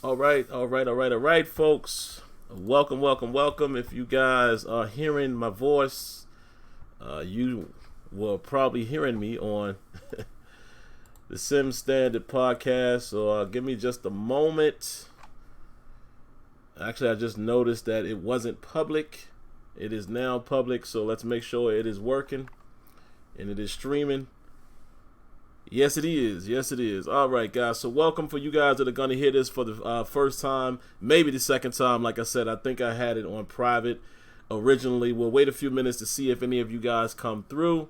All right, folks. Welcome. If you guys are hearing my voice, you were probably hearing me on the Sim Standard podcast. So give me just a moment. Actually, I just noticed that it wasn't public. It is now public, so let's make sure it is working and it is streaming. Yes, it is. All right, guys. So welcome for you guys that are going to hear this for the first time, maybe the second time. Like I said, I think I had it on private originally. We'll wait a few minutes to see if any of you guys come through.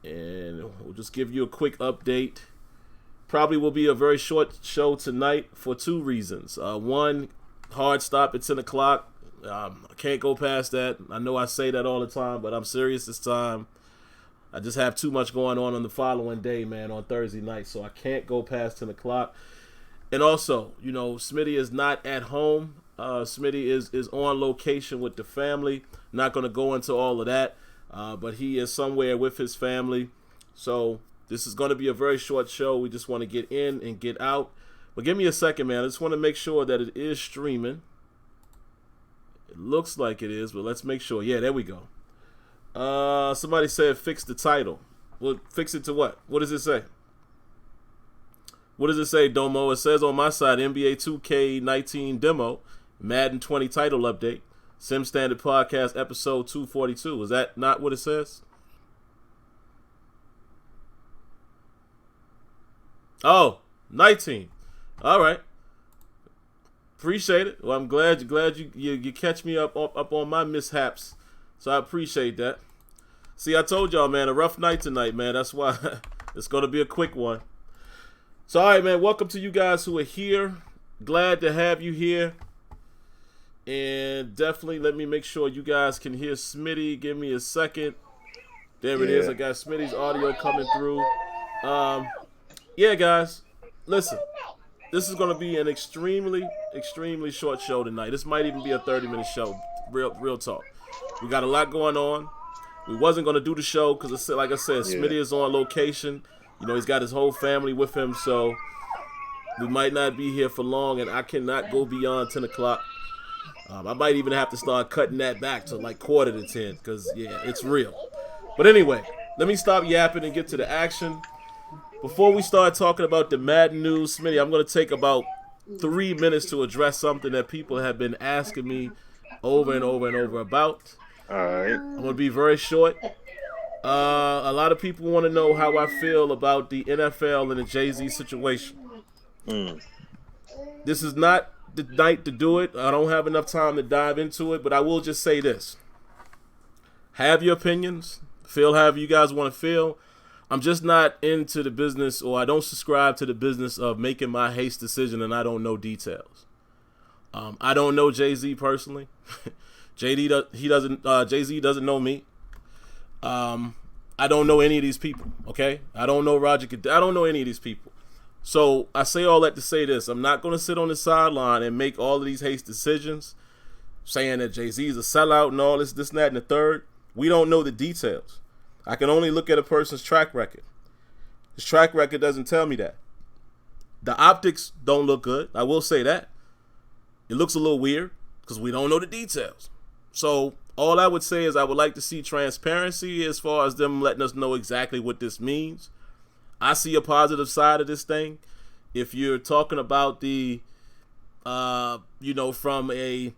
And we'll just give you a quick update. Probably will be a very short show tonight for two reasons. One, hard stop at 10 o'clock. I can't go past that. I know I say that all the time, but I'm serious this time. I just have too much going on the following day, man, on Thursday night, so I can't go past 10 o'clock. And also, Smitty is not at home. Smitty is on location with the family. Not going to go into all of that, but he is somewhere with his family. So this is going to be a very short show. We just want to get in and get out. But give me a second, man. I just want to make sure that it is streaming. It looks like it is, but let's make sure. Yeah, there we go. Somebody said fix the title. Well, fix it to what? What does it say? What does it say, Domo? It says on my side, NBA 2K19 demo, Madden 20 title update, Sim Standard Podcast, episode 242. Is that not what it says? Oh, 19. All right. Appreciate it. Well, I'm glad you catch me up on my mishaps. So I appreciate that. See, I told y'all, man, a rough night tonight, man. That's why it's going to be a quick one. So, all right, man, welcome to you guys who are here. Glad to have you here. And definitely let me make sure you guys can hear Smitty. Give me a second. There it is. I got Smitty's audio coming through. Yeah, guys, listen. This is going to be an extremely short show tonight. This might even be a 30-minute show. Real talk. We got a lot going on. We wasn't going to do the show because, like I said, Smitty is on location. He's got his whole family with him, so we might not be here for long, and I cannot go beyond 10 o'clock. I might even have to start cutting that back to like 9:45 because, yeah, it's real. But anyway, let me stop yapping and get to the action. Before we start talking about the Madden news, Smitty, I'm going to take about 3 minutes to address something that people have been asking me over and over about. All right. I'm going to be very short. A lot of people want to know how I feel about the NFL and the Jay-Z situation. This is not the night to do it. I don't have enough time to dive into it, but I will just say this. Have your opinions. Feel however you guys want to feel. I'm just not into the business, or I don't subscribe to the business of making my haste decision and I don't know details. I don't know Jay-Z personally. Jay-Z doesn't know me. I don't know any of these people, okay? I don't know Roger. I don't know any of these people. So I say all that to say this. I'm not going to sit on the sideline and make all of these haste decisions saying that Jay-Z is a sellout and all this, and that, and the third. We don't know the details. I can only look at a person's track record. His track record doesn't tell me that. The optics don't look good. I will say that. It looks a little weird because we don't know the details. So all I would say is I would like to see transparency as far as them letting us know exactly what this means. I see a positive side of this thing. If you're talking about the, from a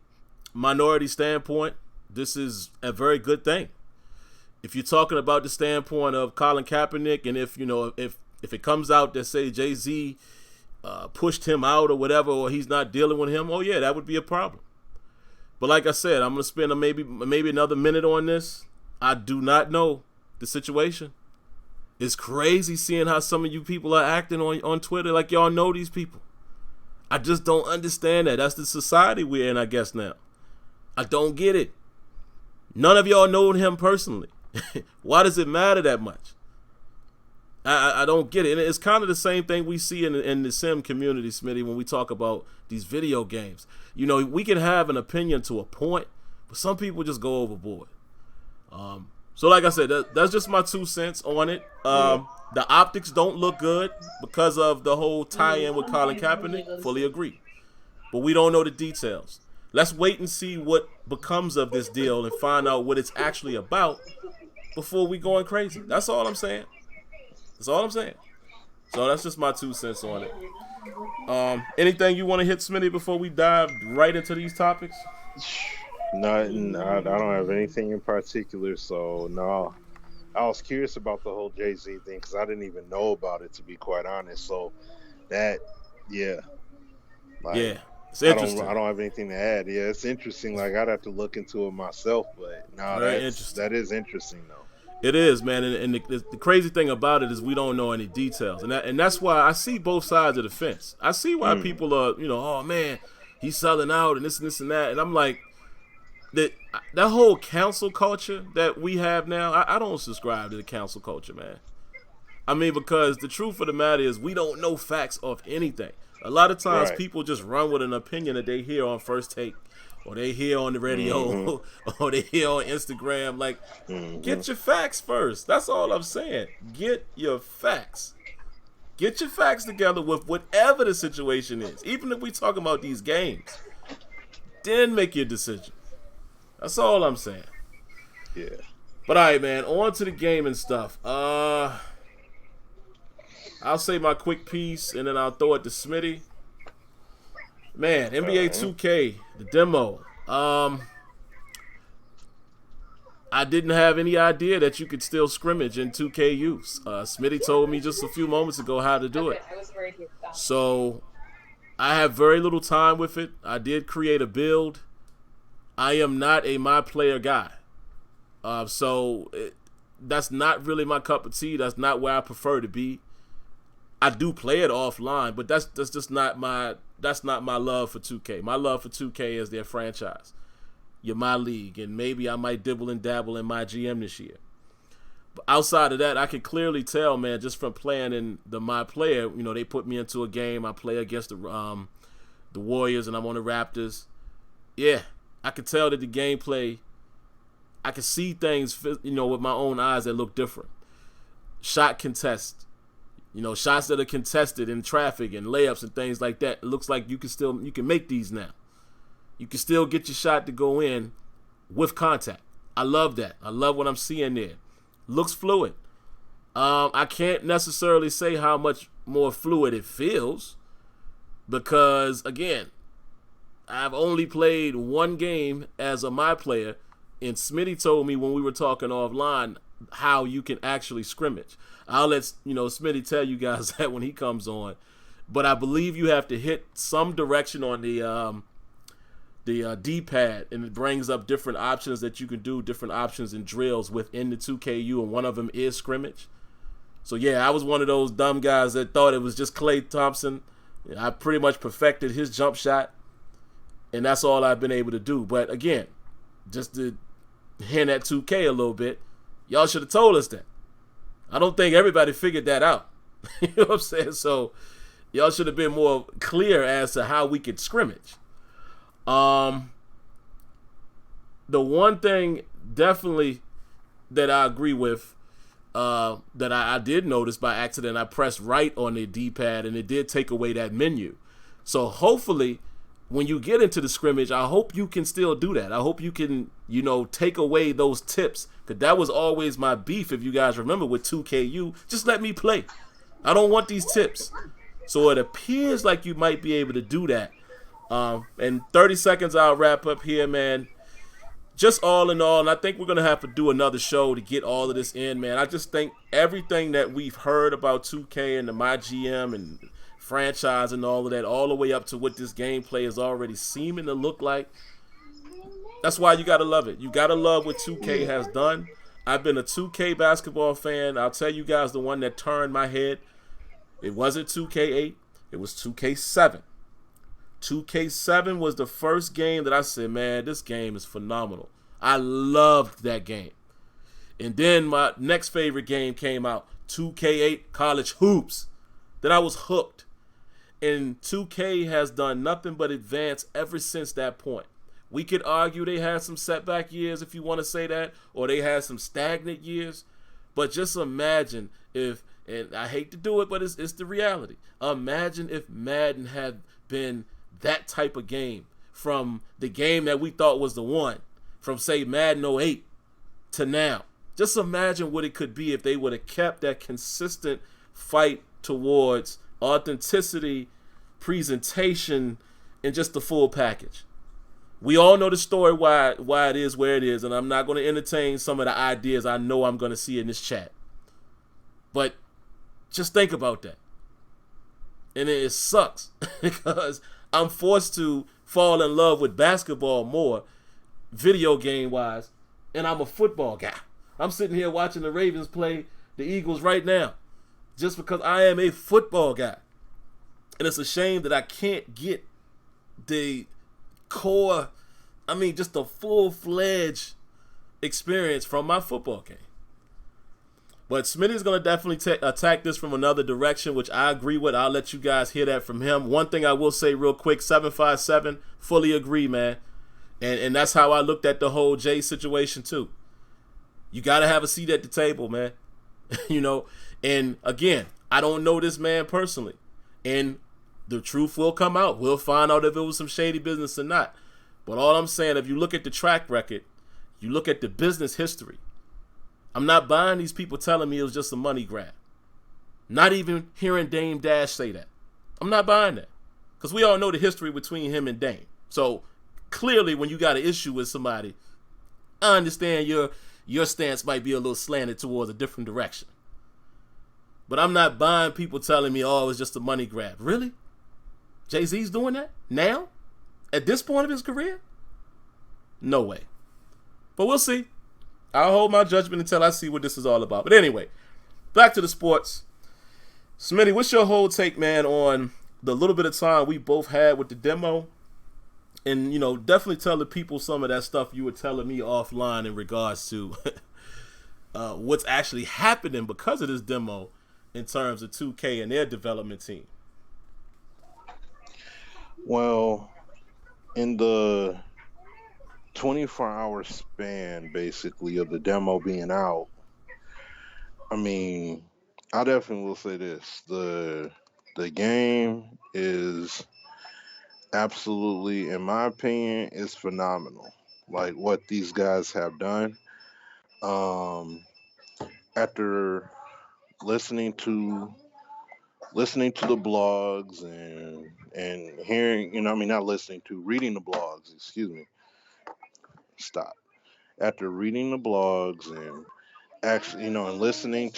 minority standpoint, this is a very good thing. If you're talking about the standpoint of Colin Kaepernick, and if it comes out that say Jay-Z pushed him out or whatever, or he's not dealing with him, oh yeah, that would be a problem. But like I said, I'm going to spend maybe another minute on this. I do not know the situation. It's crazy seeing how some of you people are acting on Twitter like y'all know these people. I just don't understand that. That's the society we're in, I guess, now. I don't get it. None of y'all know him personally. Why does it matter that much? I don't get it. And it's kind of the same thing we see in the sim community, Smitty, when we talk about these video games. We can have an opinion to a point, but some people just go overboard. So like I said, that's just my 2 cents on it. The optics don't look good because of the whole tie-in with Colin Kaepernick. Fully agree. But we don't know the details. Let's wait and see what becomes of this deal and find out what it's actually about before we going crazy. That's all I'm saying. That's all I'm saying. So that's just my 2 cents on it. Anything you want to hit, Smitty, before we dive right into these topics? Nothing. I don't have anything in particular. So no, I was curious about the whole Jay-Z thing because I didn't even know about it, to be quite honest. So that, yeah, yeah, it's interesting. I don't have anything to add. Yeah, it's interesting. Like I'd have to look into it myself, but no, that is interesting though. It is, man, and the crazy thing about it is we don't know any details, and that's why I see both sides of the fence. I see why people are, oh man, he's selling out and this and that, and I'm like, that whole cancel culture that we have now, I don't subscribe to the cancel culture, man. I mean, because the truth of the matter is we don't know facts of anything. A lot of times people just run with an opinion that they hear on First Take, or they hear on the radio, or they hear on Instagram. Like, get your facts first. That's all I'm saying. Get your facts. Get your facts together with whatever the situation is. Even if we talking about these games, then make your decision. That's all I'm saying. Yeah. But all right, man, on to the game and stuff. I'll say my quick piece, and then I'll throw it to Smitty. Man, NBA 2K, the demo. I didn't have any idea that you could still scrimmage in 2K use. Smitty told me just a few moments ago how to do it. So I have very little time with it. I did create a build. I am not a my player guy. That's not really my cup of tea. That's not where I prefer to be. I do play it offline, but that's just not my love for 2K. My love for 2K is their franchise. You're my league, and maybe I might dibble and dabble in my GM this year. But outside of that, I can clearly tell, man, just from playing in the my player, they put me into a game. I play against the Warriors, and I'm on the Raptors. Yeah, I can tell that the gameplay, I can see things, with my own eyes that look different. Shot contest. Shots that are contested in traffic and layups and things like that. It looks like you can make these now. You can still get your shot to go in with contact. I love that. I love what I'm seeing there. Looks fluid. I can't necessarily say how much more fluid it feels because, again, I've only played one game as a my player, and Smitty told me when we were talking offline how you can actually scrimmage. I'll let Smitty tell you guys that when he comes on, but I believe you have to hit some direction on the D-pad, and it brings up different options that you can do, different options and drills within the 2KU, and one of them is scrimmage. So yeah, I was one of those dumb guys that thought it was just Klay Thompson. I pretty much perfected his jump shot, and that's all I've been able to do. But again, just to hint at 2K a little bit, y'all should have told us that. I don't think everybody figured that out. You know what I'm saying? So y'all should have been more clear as to how we could scrimmage. The one thing definitely that I agree with, that I did notice by accident, I pressed right on the D-pad and it did take away that menu. So hopefully when you get into the scrimmage, I hope you can still do that. I hope you can, take away those tips, because that was always my beef, if you guys remember, with 2KU. Just let me play. I don't want these tips. So it appears like you might be able to do that. In 30 seconds, I'll wrap up here, man. Just all in all, and I think we're going to have to do another show to get all of this in, man. I just think everything that we've heard about 2K and the MyGM and franchise and all of that, all the way up to what this gameplay is already seeming to look like, that's why you got to love it. You got to love what 2K has done. I've been a 2K basketball fan. I'll tell you guys the one that turned my head. It wasn't 2K8. It was 2K7. 2K7 was the first game that I said, man, this game is phenomenal. I loved that game. And then my next favorite game came out, 2K8 College Hoops. Then I was hooked. And 2K has done nothing but advance ever since that point. We could argue they had some setback years if you want to say that, or they had some stagnant years. But just imagine if, and I hate to do it, but it's the reality. Imagine if Madden had been that type of game, from the game that we thought was the one, from say Madden '08 to now. Just imagine what it could be if they would have kept that consistent fight towards authenticity, presentation, and just the full package. We all know the story why it is where it is, and I'm not going to entertain some of the ideas I know I'm going to see in this chat. But just think about that. And it sucks because I'm forced to fall in love with basketball more, video game wise, and I'm a football guy. I'm sitting here watching the Ravens play the Eagles right now just because I am a football guy. And it's a shame that I can't get the core, just the full-fledged experience from my football game. But Smitty's going to definitely attack this from another direction, which I agree with. I'll let you guys hear that from him. One thing I will say real quick, 757, fully agree, man. And that's how I looked at the whole Jay situation, too. You got to have a seat at the table, man. And again, I don't know this man personally. And the truth will come out. We'll find out if it was some shady business or not. But all I'm saying, if you look at the track record, you look at the business history, I'm not buying these people telling me it was just a money grab. Not even hearing Dame Dash say that. I'm not buying that. Because we all know the history between him and Dame. So clearly when you got an issue with somebody, I understand your stance might be a little slanted towards a different direction. But I'm not buying people telling me, oh, it was just a money grab. Really? Jay-Z's doing that? Now? At this point of his career? No way. But we'll see. I'll hold my judgment until I see what this is all about. But anyway, back to the sports. Smitty, what's your whole take, man, on the little bit of time we both had with the demo? And, definitely tell the people some of that stuff you were telling me offline in regards to what's actually happening because of this demo in terms of 2K and their development team. Well, in the 24-hour span, basically, of the demo being out, I definitely will say this. The game is absolutely, in my opinion, is phenomenal. Like, what these guys have done. After listening to the blogs and hearing, not listening to, reading the blogs, excuse me. Stop. After reading the blogs and actually, and listening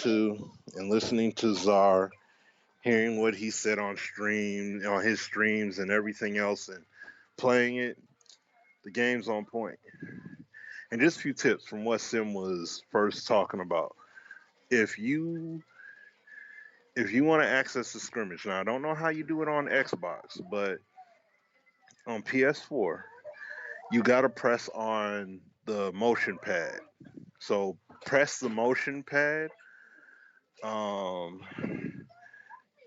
to Czar, hearing what he said on his streams and everything else, and playing it, the game's on point. And just a few tips from what Sim was first talking about. If you want to access the scrimmage, now I don't know how you do it on Xbox, but on PS4, you got to press on the motion pad. So press the motion pad.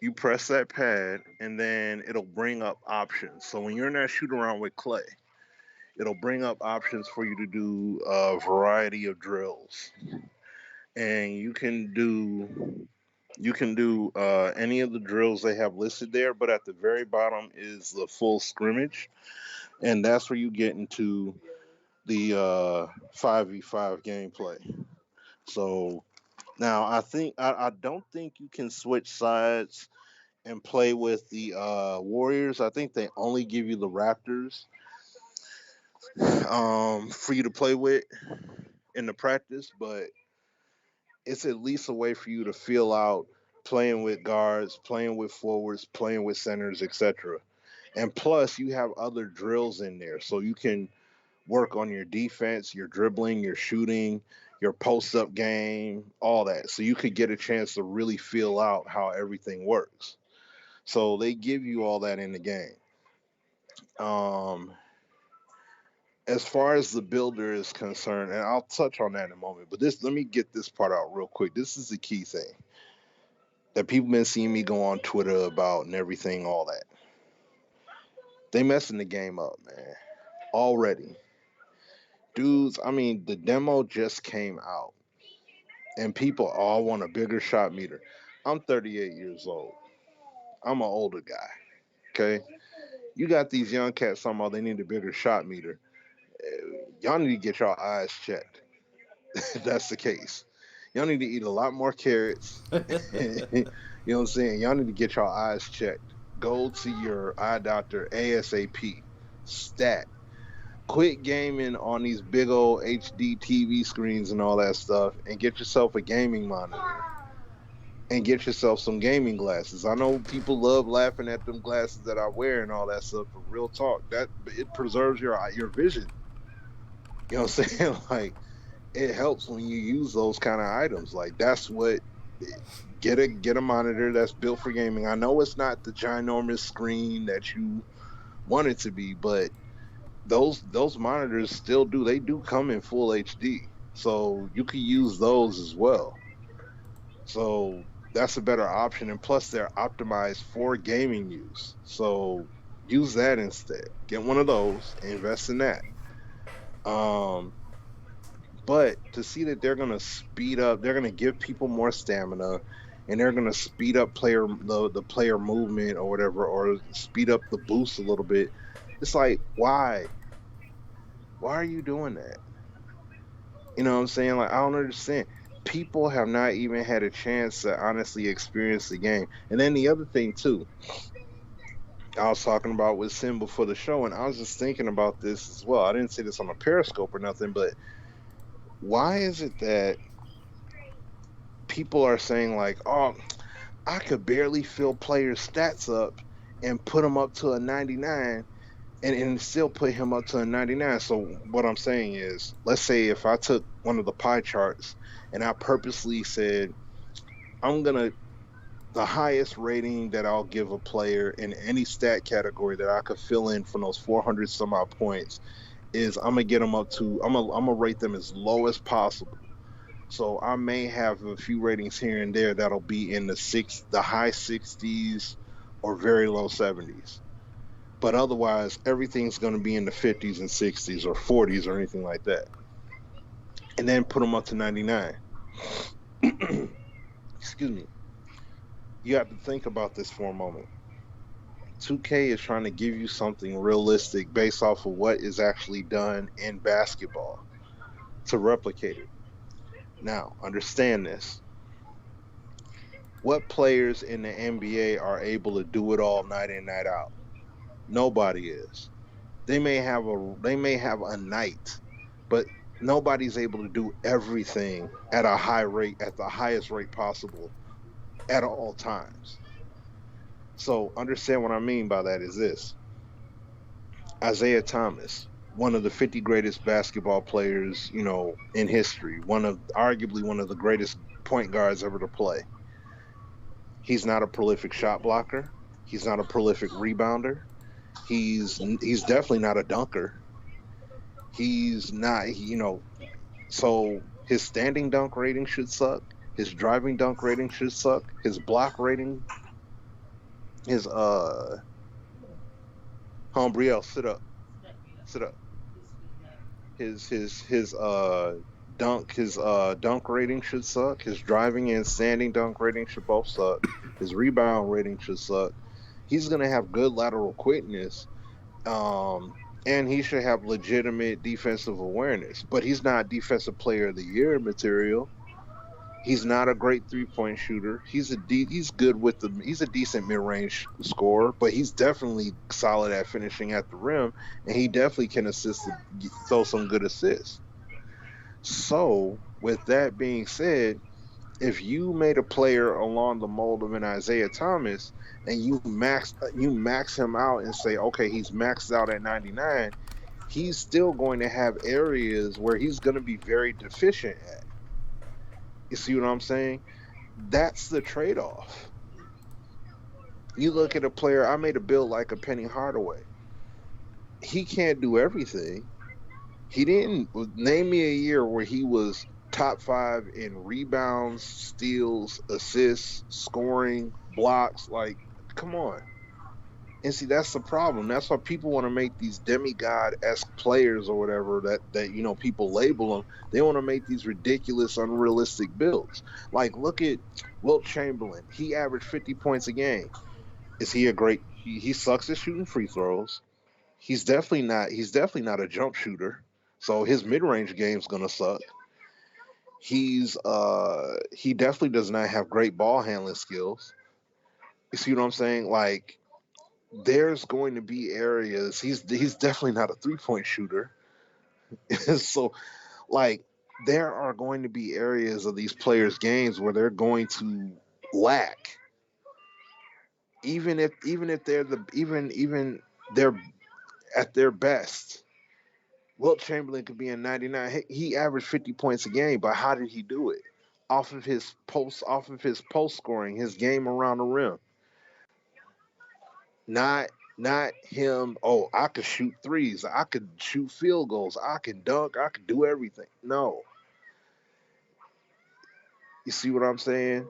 You press that pad, and then it'll bring up options. So when you're in that shoot around with Clay, it'll bring up options for you to do a variety of drills, and you can do any of the drills they have listed there. But at the very bottom is the full scrimmage, and that's where you get into the 5v5 gameplay. So now I don't think you can switch sides and play with the Warriors. I think they only give you the Raptors for you to play with in the practice, but it's at least a way for you to feel out playing with guards, playing with forwards, playing with centers, etc. And plus, you have other drills in there, so you can work on your defense, your dribbling, your shooting, your post-up game, all that. So you could get a chance to really feel out how everything works. So they give you all that in the game. As far as the builder is concerned, and I'll touch on that in a moment, but let me get this part out real quick. This is the key thing that people been seeing me go on Twitter about and everything, all that. They messing the game up, man. already. Dudes, I mean, the demo just came out and people all want a bigger shot meter. I'm 38 years old. I'm an older guy. Okay. You got these young cats talking about they need a bigger shot meter. Y'all need to get y'all eyes checked. If that's the case. Y'all need to eat a lot more carrots. You know what I'm saying? Y'all need to get y'all eyes checked. Go to your eye doctor ASAP. Stat. Quit gaming on these big old HD TV screens and all that stuff and get yourself a gaming monitor and get yourself some gaming glasses. I know people love laughing at them glasses that I wear and all that stuff, but real talk, that it preserves your vision. You know what I'm saying? Like it helps when you use those kind of items. Like that's what get a monitor that's built for gaming. I know it's not the ginormous screen that you want it to be, but those monitors still do come in full HD. So you could use those as well. So that's a better option, and plus they're optimized for gaming use. So use that instead. Get one of those, invest in that. Um, but to see that they're gonna speed up, they're gonna give people more stamina, and they're gonna speed up the player movement or whatever, or speed up the boost a little bit. It's like why? Why are you doing that? You know what I'm saying? Like I don't understand. People have not even had a chance to honestly experience the game. And then the other thing too, I was talking about with Sim before the show, and I was just thinking about this as well. I didn't say this on a Periscope or nothing, but why is it that people are saying like, "Oh, I could barely fill players' stats up and put them up to a 99, and still put him up to a 99." So what I'm saying is, let's say if I took one of the pie charts and I purposely said, I'm gonna the highest rating that I'll give a player in any stat category that I could fill in from those 400 some odd points is I'm gonna get them up to I'm gonna rate them as low as possible. So I may have a few ratings here and there that'll be in the high 60s or very low 70s. But otherwise, everything's going to be in the 50s and 60s or 40s or anything like that. And then put them up to 99. Excuse me. You have to think about this for a moment. 2K is trying to give you something realistic based off of what is actually done in basketball to replicate it. Now, understand this. What players in the NBA are able to do it all night in, night out? Nobody is. They may have a night, but nobody's able to do everything at a high rate, at the highest rate possible at all times. So understand what I mean by that is this. Isaiah Thomas, one of the 50 greatest basketball players, in history, arguably one of the greatest point guards ever to play. He's not a prolific shot blocker. He's not a prolific rebounder. He's definitely not a dunker. He's not, so his standing dunk rating should suck. His driving dunk rating should suck. His block rating, his Hombriel, sit up. His dunk rating should suck. His driving and standing dunk rating should both suck. His rebound rating should suck. He's gonna have good lateral quickness, and he should have legitimate defensive awareness. But he's not defensive player of the year material. He's not a great 3-point shooter. He's good he's a decent mid range scorer, but he's definitely solid at finishing at the rim, and he definitely can throw some good assists. So, with that being said, if you made a player along the mold of an Isaiah Thomas and you max him out and say, okay, he's maxed out at 99, he's still going to have areas where he's going to be very deficient at. You see what I'm saying? That's the trade-off. You look at a player, I made a build like a Penny Hardaway. He can't do everything. He didn't name me a year where he was top 5 in rebounds, steals, assists, scoring, blocks. Like, come on. And see, that's the problem. That's why people want to make these demigod-esque players or whatever that people label them. They want to make these ridiculous, unrealistic builds. Like, look at Wilt Chamberlain. He averaged 50 points a game. Is he a great? He sucks at shooting free throws. He's definitely not. He's definitely not a jump shooter. So his mid-range game's gonna suck. He definitely does not have great ball handling skills. You see what I'm saying? Like, there's going to be areas he's definitely not a 3-point shooter. So like there are going to be areas of these players' games where they're going to lack, even if they're even they're at their best. Wilt Chamberlain could be in 99. He averaged 50 points a game, but how did he do it? Off of his post scoring, his game around the rim. Not not him, oh, I could shoot threes, I could shoot field goals, I can dunk, I could do everything. No. You see what I'm saying?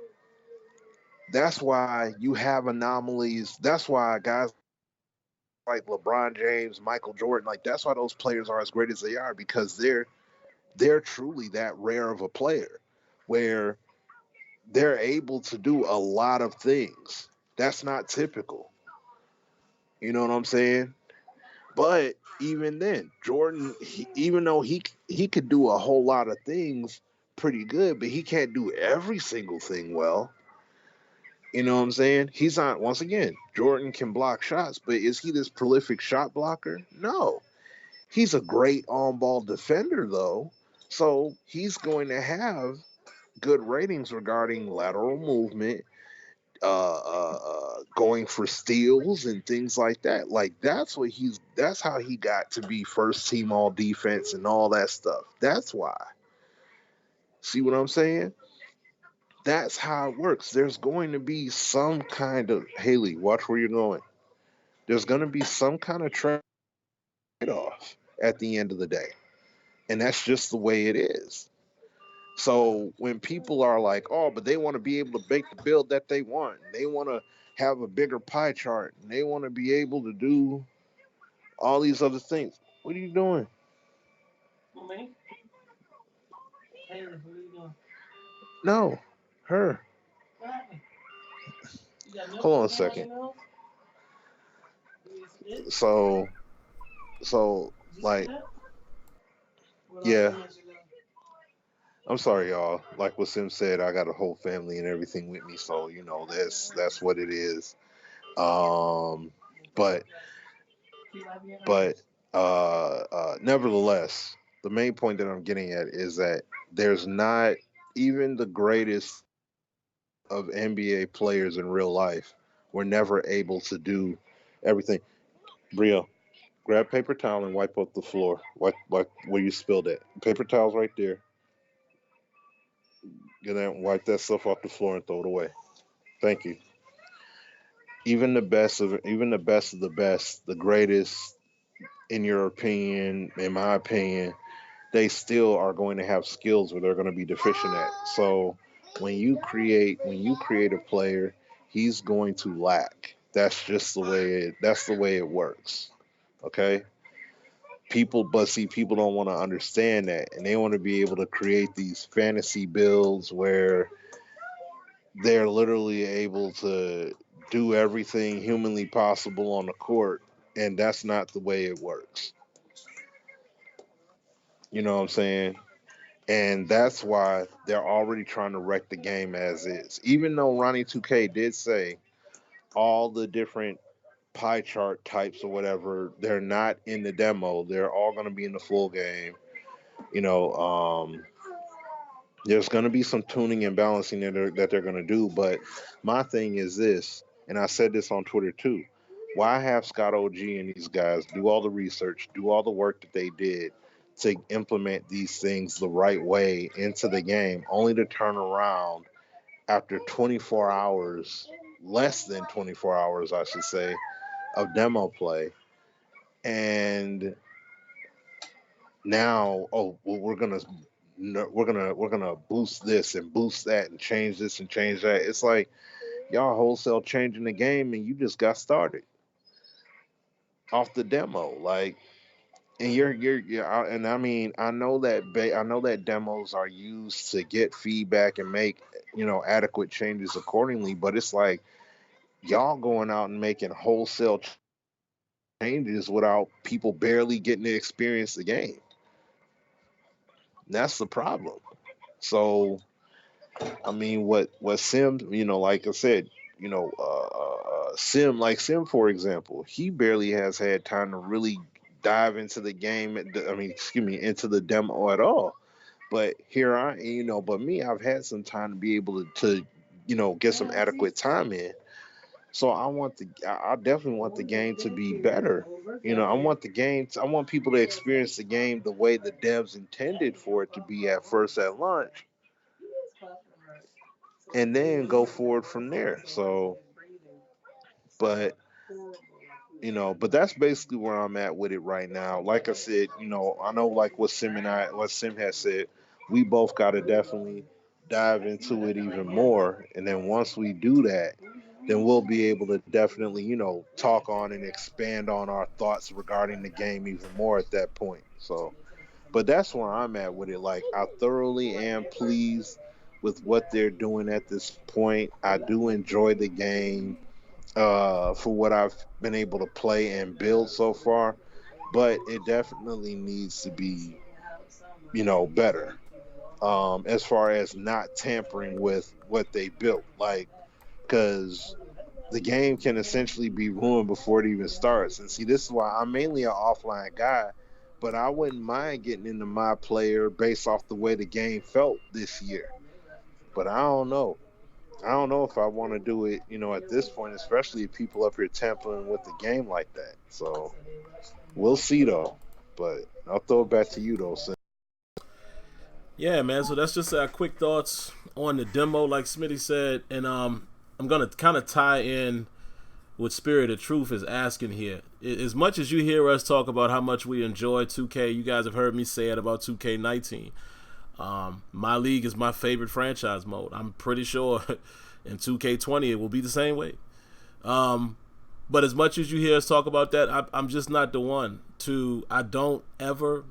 That's why you have anomalies. That's why guys like LeBron James, Michael Jordan, like that's why those players are as great as they are, because they're truly that rare of a player where they're able to do a lot of things. That's not typical. You know what I'm saying? But even then, Jordan, even though he could do a whole lot of things pretty good, but he can't do every single thing well. You know what I'm saying? He's not. Once again, Jordan can block shots, but is he this prolific shot blocker? No. He's a great on-ball defender, though. So he's going to have good ratings regarding lateral movement, going for steals and things like that. Like that's how he got to be first team all defense and all that stuff. That's why. See what I'm saying? That's how it works. There's going to be some kind of Haley, watch where you're going. There's going to be some kind of trade off at the end of the day. And that's just the way it is. So when people are like, oh, but they want to be able to make the build that they want, they want to have a bigger pie chart, and they want to be able to do all these other things. What are you doing? Me? Hey, what are you doing? No, her. Hold on a second. So, like, yeah. I'm sorry, y'all. Like what Sim said, I got a whole family and everything with me, so that's what it is. Um, but but nevertheless, the main point that I'm getting at is that there's not even the greatest of NBA players in real life were never able to do everything. Brio, grab paper towel and wipe up the floor. Wipe where you spilled it. Paper towels right there. Get out and wipe that stuff off the floor and throw it away. Thank you. Even the best of the best, the greatest in your opinion, in my opinion, they still are going to have skills where they're going to be deficient at. So when you create a player, he's going to lack. That's the way it works. Okay? People don't want to understand that, and they want to be able to create these fantasy builds where they're literally able to do everything humanly possible on the court, and that's not the way it works. You know what I'm saying? And that's why they're already trying to wreck the game as is. Even though Ronnie 2K did say all the different pie chart types or whatever, they're not in the demo. They're all going to be in the full game. You know, there's going to be some tuning and balancing that they're going to do. But my thing is this, and I said this on Twitter too. Why have Scott OG and these guys do all the research, do all the work that they did to implement these things the right way into the game, only to turn around after 24 hours, less than 24 hours, I should say, of demo play, and now, oh, well, we're gonna boost this and boost that and change this and change that. It's like y'all wholesale changing the game, and you just got started. off the demo. Like, and and I mean, I know that demos are used to get feedback and make, adequate changes accordingly. But it's like y'all going out and making wholesale changes without people barely getting to experience the game. That's the problem. So, I mean, what Sim, like I said, Sim, for example, he barely has had time to really dive into the game. I mean, excuse me, into the demo at all. But here but me, I've had some time to be able to get some adequate time in. So I definitely want the game to be better. I want people to experience the game the way the devs intended for it to be at first at launch, and then go forward from there. So, but but that's basically where I'm at with it right now. Like I said, I know like what Sim has said, we both got to definitely dive into it even more, and then once we do that, then we'll be able to definitely talk on and expand on our thoughts regarding the game even more at that point. So, but that's where I'm at with it. Like, I thoroughly am pleased with what they're doing at this point. I do enjoy the game for what I've been able to play and build so far, but it definitely needs to be, better. As far as not tampering with what they built, like, because the game can essentially be ruined before it even starts. And see, this is why I'm mainly an offline guy, but I wouldn't mind getting into my player based off the way the game felt this year. But I don't know. I don't know if I want to do it, at this point, especially if people up here tampering with the game like that. So we'll see though. But I'll throw it back to you though, Sim. Yeah, man. So that's just our quick thoughts on the demo, like Smitty said, and I'm gonna kind of tie in what Spirit of Truth is asking here. As much as you hear us talk about how much we enjoy 2K, you guys have heard me say it about 2K19. My league is my favorite franchise mode. I'm pretty sure in 2K20 it will be the same way. But as much as you hear us talk about that, I'm just not the one to. I don't ever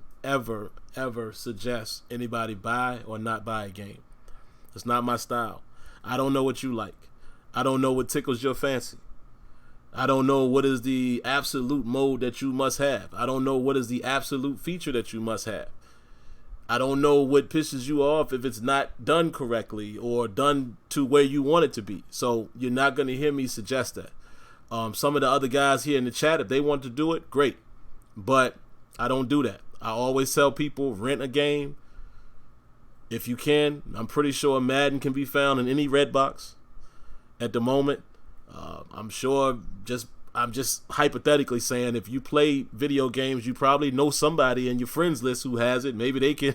suggest anybody buy or not buy a game. It's not my style. I don't know what you like. I don't know what tickles your fancy. I don't know what is the absolute mode that you must have. I don't know what is the absolute feature that you must have. I don't know what pisses you off if it's not done correctly or done to where you want it to be. So you're not going to hear me suggest that. Some of the other guys here in the chat, if they want to do it, great. But I don't do that. I always tell people, rent a game if you can. I'm pretty sure Madden can be found in any red box at the moment. I'm sure I'm just hypothetically saying, if you play video games, you probably know somebody in your friends list who has it. Maybe they can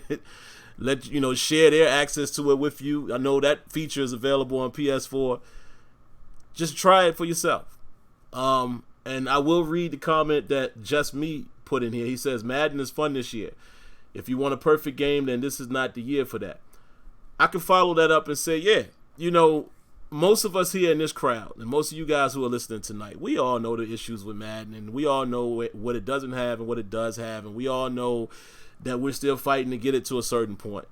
share their access to it with you. I know that feature is available on PS4. Just try it for yourself. And I will read the comment that Just Me put in here. He says, Madden is fun this year. If you want a perfect game, then this is not the year for that. I can follow that up and say, yeah, most of us here in this crowd, and most of you guys who are listening tonight, we all know the issues with Madden, and we all know what it doesn't have and what it does have, and we all know that we're still fighting to get it to a certain point.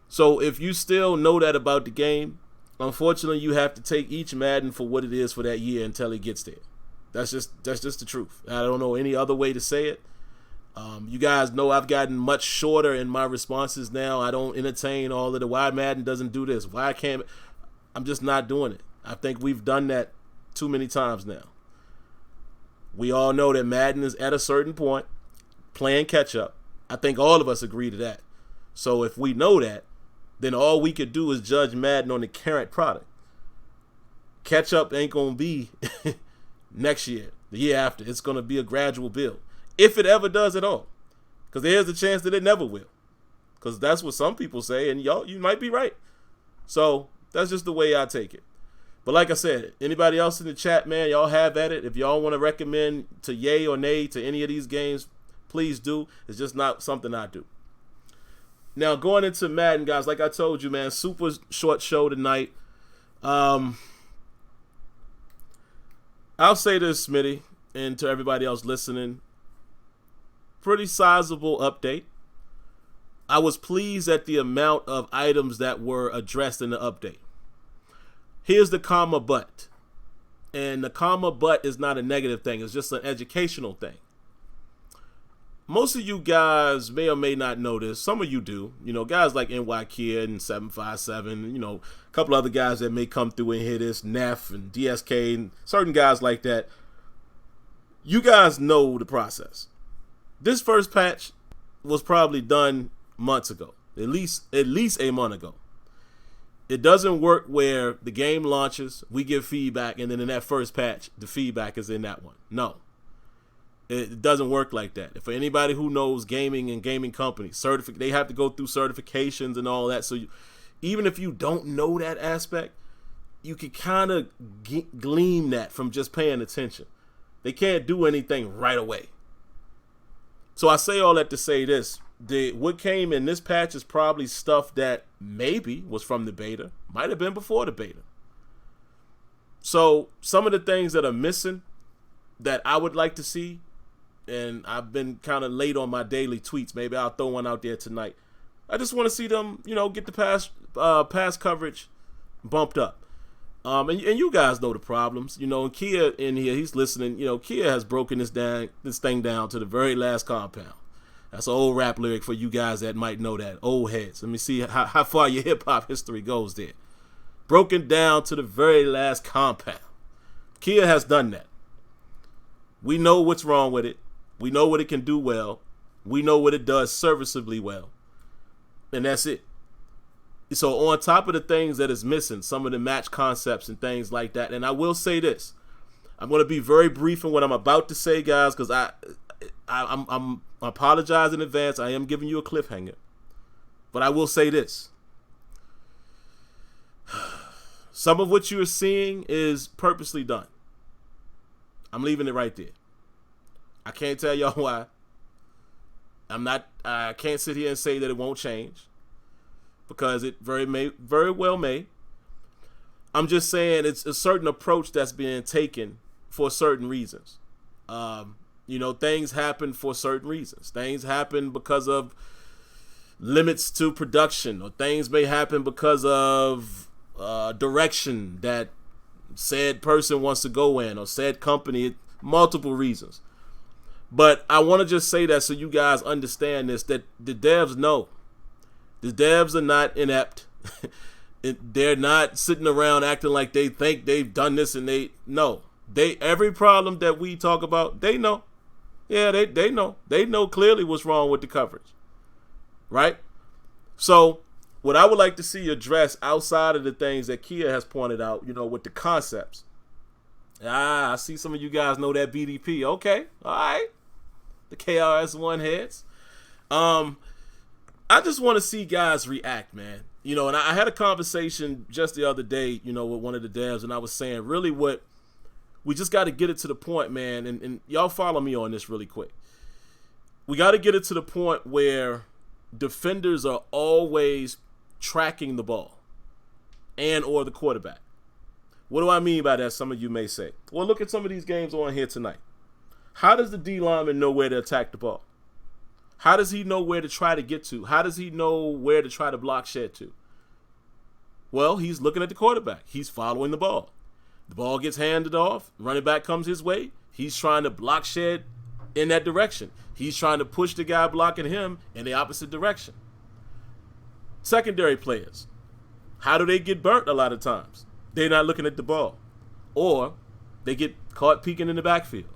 So if you still know that about the game, unfortunately, you have to take each Madden for what it is for that year until it gets there. That's just the truth. I don't know any other way to say it. You guys know I've gotten much shorter in my responses now. I don't entertain all of the why Madden doesn't do this, why I can't. I'm just not doing it. I think we've done that too many times now. We all know that Madden is at a certain point playing catch up. I think all of us agree to that. So if we know that, then all we could do is judge Madden on the current product. Catch up ain't going to be next year, the year after. It's going to be a gradual build. If it ever does at all. Because there's a chance that it never will. Because that's what some people say, and you might be right. So that's just the way I take it. But like I said, anybody else in the chat, man, y'all have at it. If y'all want to recommend to yay or nay to any of these games, please do. It's just not something I do. Now, going into Madden, guys, like I told you, man, super short show tonight. I'll say this, Smitty. and to everybody else listening, pretty sizable update. I was pleased at the amount of items that were addressed in the update. Here's the comma but. And the comma but is not a negative thing. It's just an educational thing. Most of you guys may or may not know this. Some of you do. You know, guys like NY Kid and 757, you know, a couple other guys that may come through and hear this, Neff and DSK and certain guys like that. You guys know the process. This first patch was probably done months ago, at least a month ago. It doesn't work where the game launches, we give feedback, and then in that first patch, the feedback is in that one. No, it doesn't work like that. For anybody who knows gaming and gaming companies, they have to go through certifications and all that. So even if you don't know that aspect, you can kind of glean that from just paying attention. They can't do anything right away. So I say all that to say this. What came in this patch is probably stuff that maybe was from the beta, might have been before the beta. So some of the things that are missing that I would like to see, and I've been kind of late on my daily tweets, maybe I'll throw one out there tonight. I just want to see them, you know, get the pass coverage bumped up. And you guys know the problems, you know, and Kia in here, he's listening, you know, Kia has broken this thing down to the very last compound. That's an old rap lyric for you guys that might know that. Old heads. Let me see how far your hip-hop history goes there. Broken down to the very last compound. Kia has done that. We know what's wrong with it. We know what it can do well. We know what it does serviceably well. And that's it. So on top of the things that is missing, some of the match concepts and things like that, and I will say this. I'm going to be very brief in what I'm about to say, guys, because I apologize in advance. I am giving you a cliffhanger. But I will say this. Some of what you're seeing is purposely done. I'm leaving it right there. I can't tell y'all why. I can't sit here and say that it won't change, because it very well may. I'm just saying it's a certain approach that's being taken for certain reasons. You know, things happen for certain reasons. Things happen because of limits to production, or things may happen because of direction that said person wants to go in, or said company, multiple reasons. But I want to just say that so you guys understand this, that the devs know. The devs are not inept. They're not sitting around acting like they think they've done this, and every problem that we talk about, they know. Yeah, they know. They know clearly what's wrong with the coverage. Right? So what I would like to see addressed outside of the things that Kia has pointed out, you know, with the concepts. I see some of you guys know that BDP. Okay. All right. The KRS-One heads. I just want to see guys react, man. You know, and I had a conversation just the other day, you know, with one of the devs, and I was saying really what we just got to get it to the point, man, and y'all follow me on this really quick. We got to get it to the point where defenders are always tracking the ball and or the quarterback. What do I mean by that? Some of you may say. Well, look at some of these games on here tonight. How does the D lineman know where to attack the ball? How does he know where to try to get to? How does he know where to try to block shed to? Well, he's looking at the quarterback. He's following the ball. The ball gets handed off. Running back comes his way. He's trying to block shed in that direction. He's trying to push the guy blocking him in the opposite direction. Secondary players. How do they get burnt a lot of times? They're not looking at the ball. Or they get caught peeking in the backfield.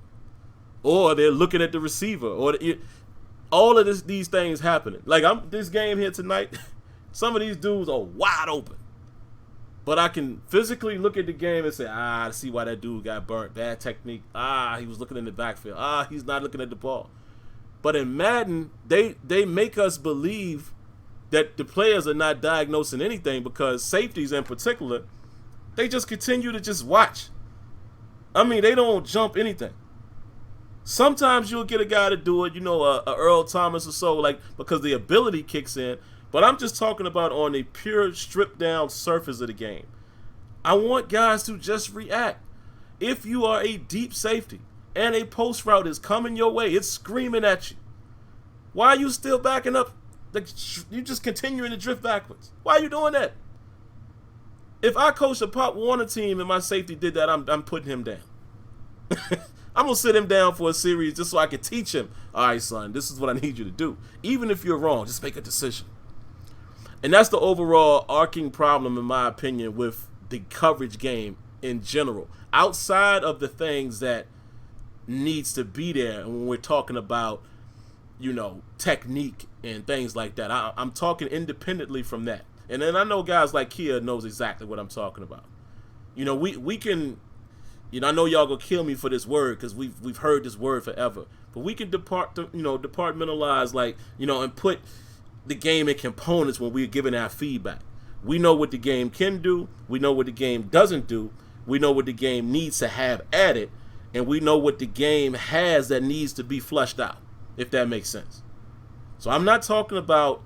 Or they're looking at the receiver. All of these things happening. Like this game here tonight, some of these dudes are wide open. But I can physically look at the game and say, I see why that dude got burnt. Bad technique. He was looking in the backfield. He's not looking at the ball. But in Madden, they make us believe that the players are not diagnosing anything, because safeties in particular, they just continue to just watch. I mean, they don't jump anything. Sometimes you'll get a guy to do it, you know, a Earl Thomas or so, like, because the ability kicks in. But I'm just talking about on a pure stripped down surface of the game. I want guys to just react. If you are a deep safety and a post route is coming your way, it's screaming at you. Why are you still backing up? Like, you just continuing to drift backwards. Why are you doing that? If I coach a Pop Warner team and my safety did that, I'm putting him down. I'm going to sit him down for a series just so I can teach him, all right, son, this is what I need you to do. Even if you're wrong, just make a decision. And that's the overall arcing problem, in my opinion, with the coverage game in general. Outside of the things that needs to be there, and when we're talking about, you know, technique and things like that, I'm talking independently from that. And then I know guys like Kia knows exactly what I'm talking about. You know, we can, you know, I know y'all gonna kill me for this word because we've heard this word forever, but we can departmentalize, like, you know, and put the game in components when we're giving our feedback. We know what the game can do, we know what the game doesn't do, we know what the game needs to have added, and we know what the game has that needs to be flushed out, if that makes sense. So I'm not talking about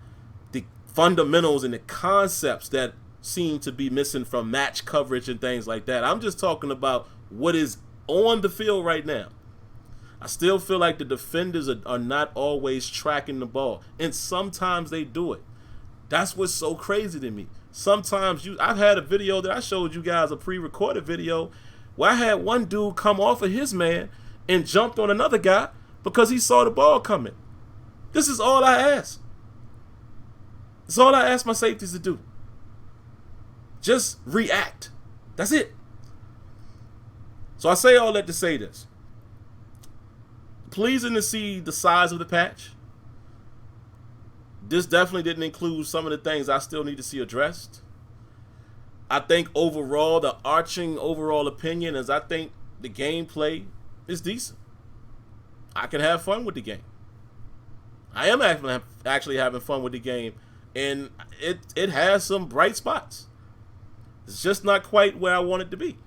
the fundamentals and the concepts that seem to be missing from match coverage and things like that. I'm just talking about what is on the field right now. I still feel like the defenders are not always tracking the ball, and sometimes they do it. That's what's so crazy to me. Sometimes I've had a video that I showed you guys, a pre-recorded video, where I had one dude come off of his man and jumped on another guy because he saw the ball coming. This is all I ask. It's all I ask my safeties to do. Just react. That's it. So I say all that to say this. Pleasing to see the size of the patch. This definitely didn't include some of the things I still need to see addressed. I think overall, the arching overall opinion is I think the gameplay is decent. I can have fun with the game. I am actually having fun with the game, and it has some bright spots. It's just not quite where I want it to be.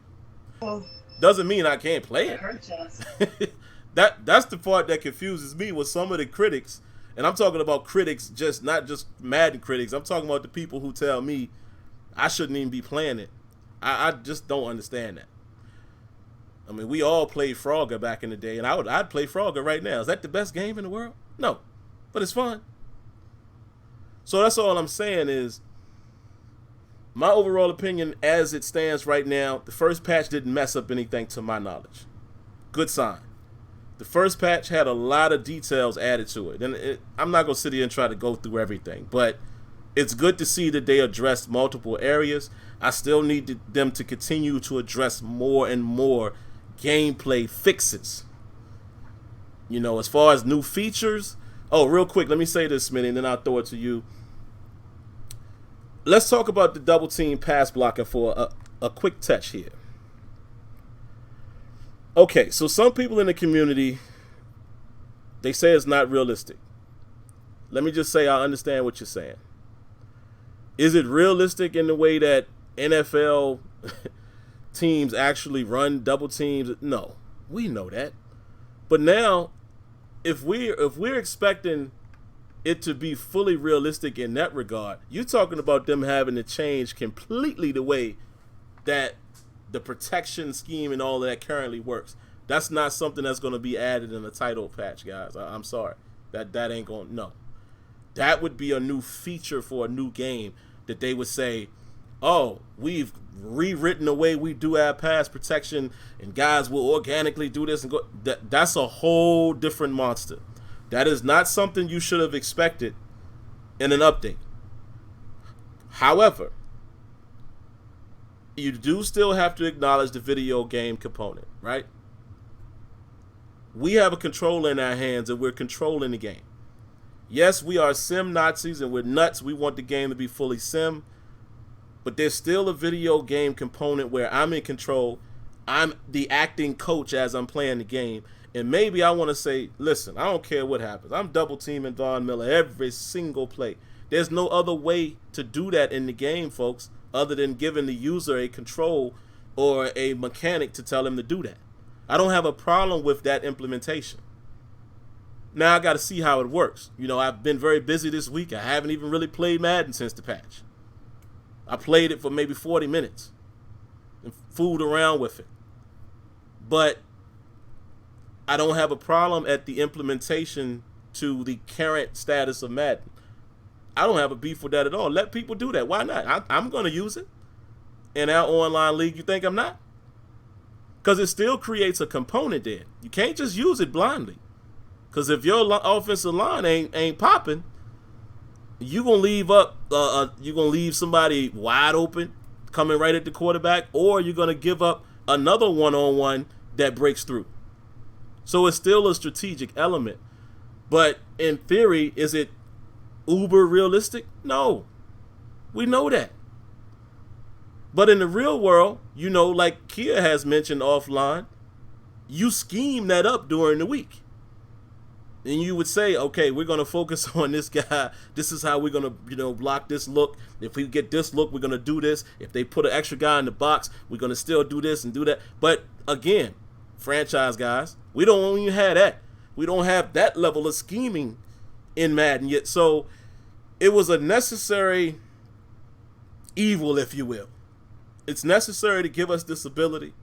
Doesn't mean I can't play it. That's the part that confuses me with some of the critics, and I'm talking about critics, just not just Madden critics. I'm talking about the people who tell me I shouldn't even be playing it. I just don't understand that. I mean, we all played Frogger back in the day, and I'd play Frogger right now. Is that the best game in the world? No, but it's fun. So that's all I'm saying is, my overall opinion as it stands right now, the first patch didn't mess up anything to my knowledge. Good sign. The first patch had a lot of details added to it. And I'm not going to sit here and try to go through everything, but it's good to see that they addressed multiple areas. I still need them to continue to address more and more gameplay fixes. You know, as far as new features. Oh, real quick, let me say this, Smitty, and then I'll throw it to you. Let's talk about the double team pass blocking for a quick touch here. Okay, so some people in the community, they say it's not realistic. Let me just say I understand what you're saying. Is it realistic in the way that NFL teams actually run double teams? No, we know that. But now, if we're expecting it to be fully realistic in that regard, you're talking about them having to change completely the way that the protection scheme and all of that currently works. That's not something that's going to be added in the title patch, guys. I'm sorry. That ain't going to, no. That would be a new feature for a new game that they would say, oh, we've rewritten the way we do our pass protection and guys will organically do this and go. That's a whole different monster. That is not something you should have expected in an update. However, you do still have to acknowledge the video game component, right? We have a controller in our hands and we're controlling the game. Yes, we are sim Nazis and we're nuts. We want the game to be fully sim. But there's still a video game component where I'm in control. I'm the acting coach as I'm playing the game. And maybe I want to say, listen, I don't care what happens. I'm double teaming Von Miller every single play. There's no other way to do that in the game, folks, other than giving the user a control or a mechanic to tell him to do that. I don't have a problem with that implementation. Now I got to see how it works. You know, I've been very busy this week. I haven't even really played Madden since the patch. I played it for maybe 40 minutes and fooled around with it. But I don't have a problem at the implementation to the current status of Madden. I don't have a beef with that at all. Let people do that. Why not? I'm going to use it in our online league. You think I'm not? Because it still creates a component there. You can't just use it blindly. Because if your offensive line ain't popping, you gonna leave somebody wide open coming right at the quarterback, or you're gonna give up another one-on-one that breaks through. So it's still a strategic element. But in theory, is it uber realistic? No. We know that. But in the real world, like Kia has mentioned offline, you scheme that up during the week. And you would say, okay, we're going to focus on this guy. This is how we're going to, block this look. If we get this look, we're going to do this. If they put an extra guy in the box, we're going to still do this and do that. But again, franchise guys, we don't even have that. We don't have that level of scheming in Madden yet. So it was a necessary evil, if you will. It's necessary to give us this ability.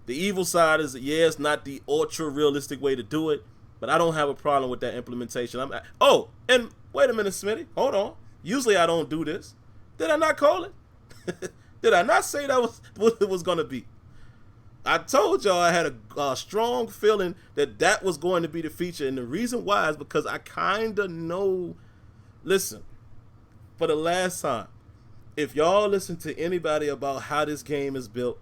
The evil side is, it's not the ultra realistic way to do it. But I don't have a problem with that implementation. And wait a minute, Smitty. Hold on. Usually I don't do this. Did I not call it? Did I not say that was what it was going to be? I told y'all I had a strong feeling that was going to be the feature. And the reason why is because I kind of know. Listen, for the last time, if y'all listen to anybody about how this game is built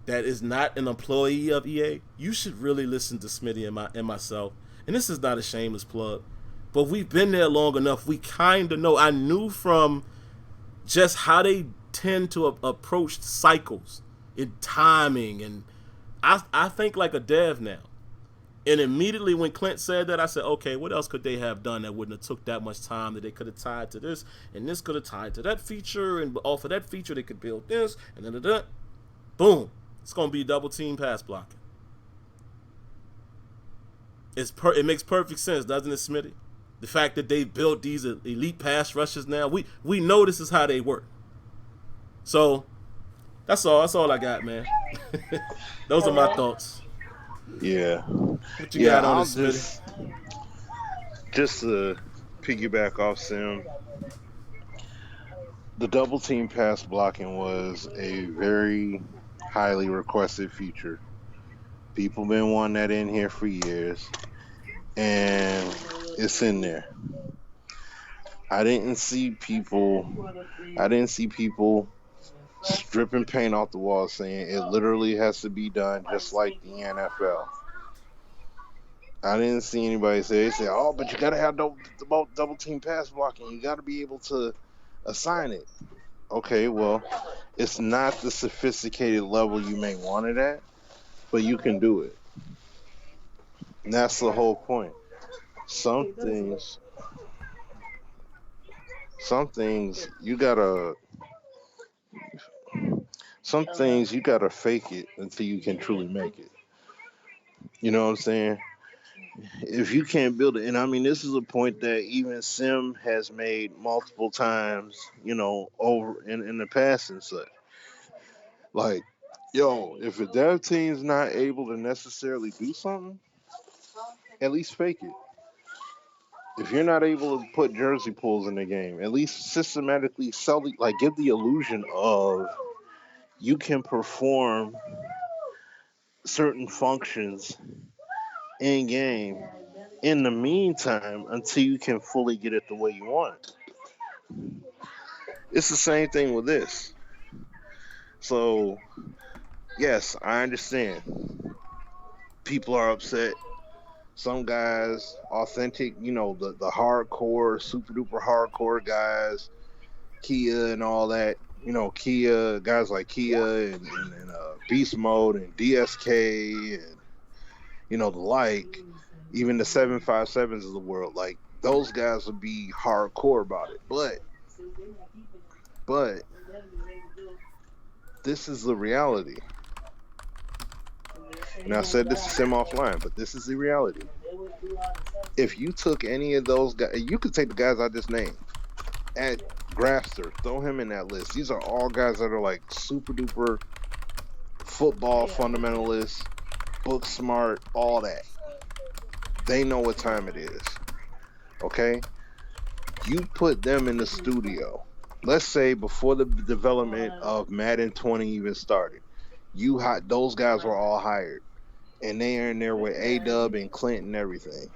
that is not an employee of EA, you should really listen to Smitty and myself. And this is not a shameless plug, but we've been there long enough. We kind of know. I knew from just how they tend to approach cycles in timing. And I think like a dev now. And immediately when Clint said that, I said, okay, what else could they have done that wouldn't have took that much time, that they could have tied to this, and this could have tied to that feature, and off of that feature they could build this, and then boom. It's going to be double team pass blocking. It makes perfect sense, doesn't it, Smitty? The fact that they built these elite pass rushes now, we know this is how they work. So that's all I got, man. Those are my thoughts. Yeah. What you got on this, Smitty? Just to piggyback off Sim, the double team pass blocking was a very highly requested feature. People been wanting that in here for years, and it's in there. I didn't see people stripping paint off the wall saying it literally has to be done just like the NFL. I didn't see anybody say, oh, but you gotta have double team pass blocking. You gotta be able to assign it. Okay, well, it's not the sophisticated level you may want it at, but you can do it. And that's the whole point. Some things you gotta fake it until you can truly make it. You know what I'm saying? If you can't build it, and I mean, this is a point that even Sim has made multiple times, over in the past and such. Like, if a dev team's not able to necessarily do something, at least fake it. If you're not able to put jersey pulls in the game, at least systematically give the illusion of you can perform certain functions in game in the meantime until you can fully get it the way you want it. It's the same thing with this. So, yes, I understand. People are upset. Some guys, authentic, the hardcore, super duper hardcore guys, Kia and all that, Kia, guys like Kia and Beast Mode and DSK and, the like, even the 757s of the world, like, those guys would be hardcore about it. But this is the reality. And I said this to Sim offline, but this is the reality. If you took any of those guys, you could take the guys I just named at Grafster, throw him in that list. These are all guys that are like super duper football fundamentalists, book smart, all that. They know what time it is. Okay? You put them in the studio. Let's say before the development of Madden 20 even started. Those guys were all hired. And they are in there with A-Dub and Clint and everything.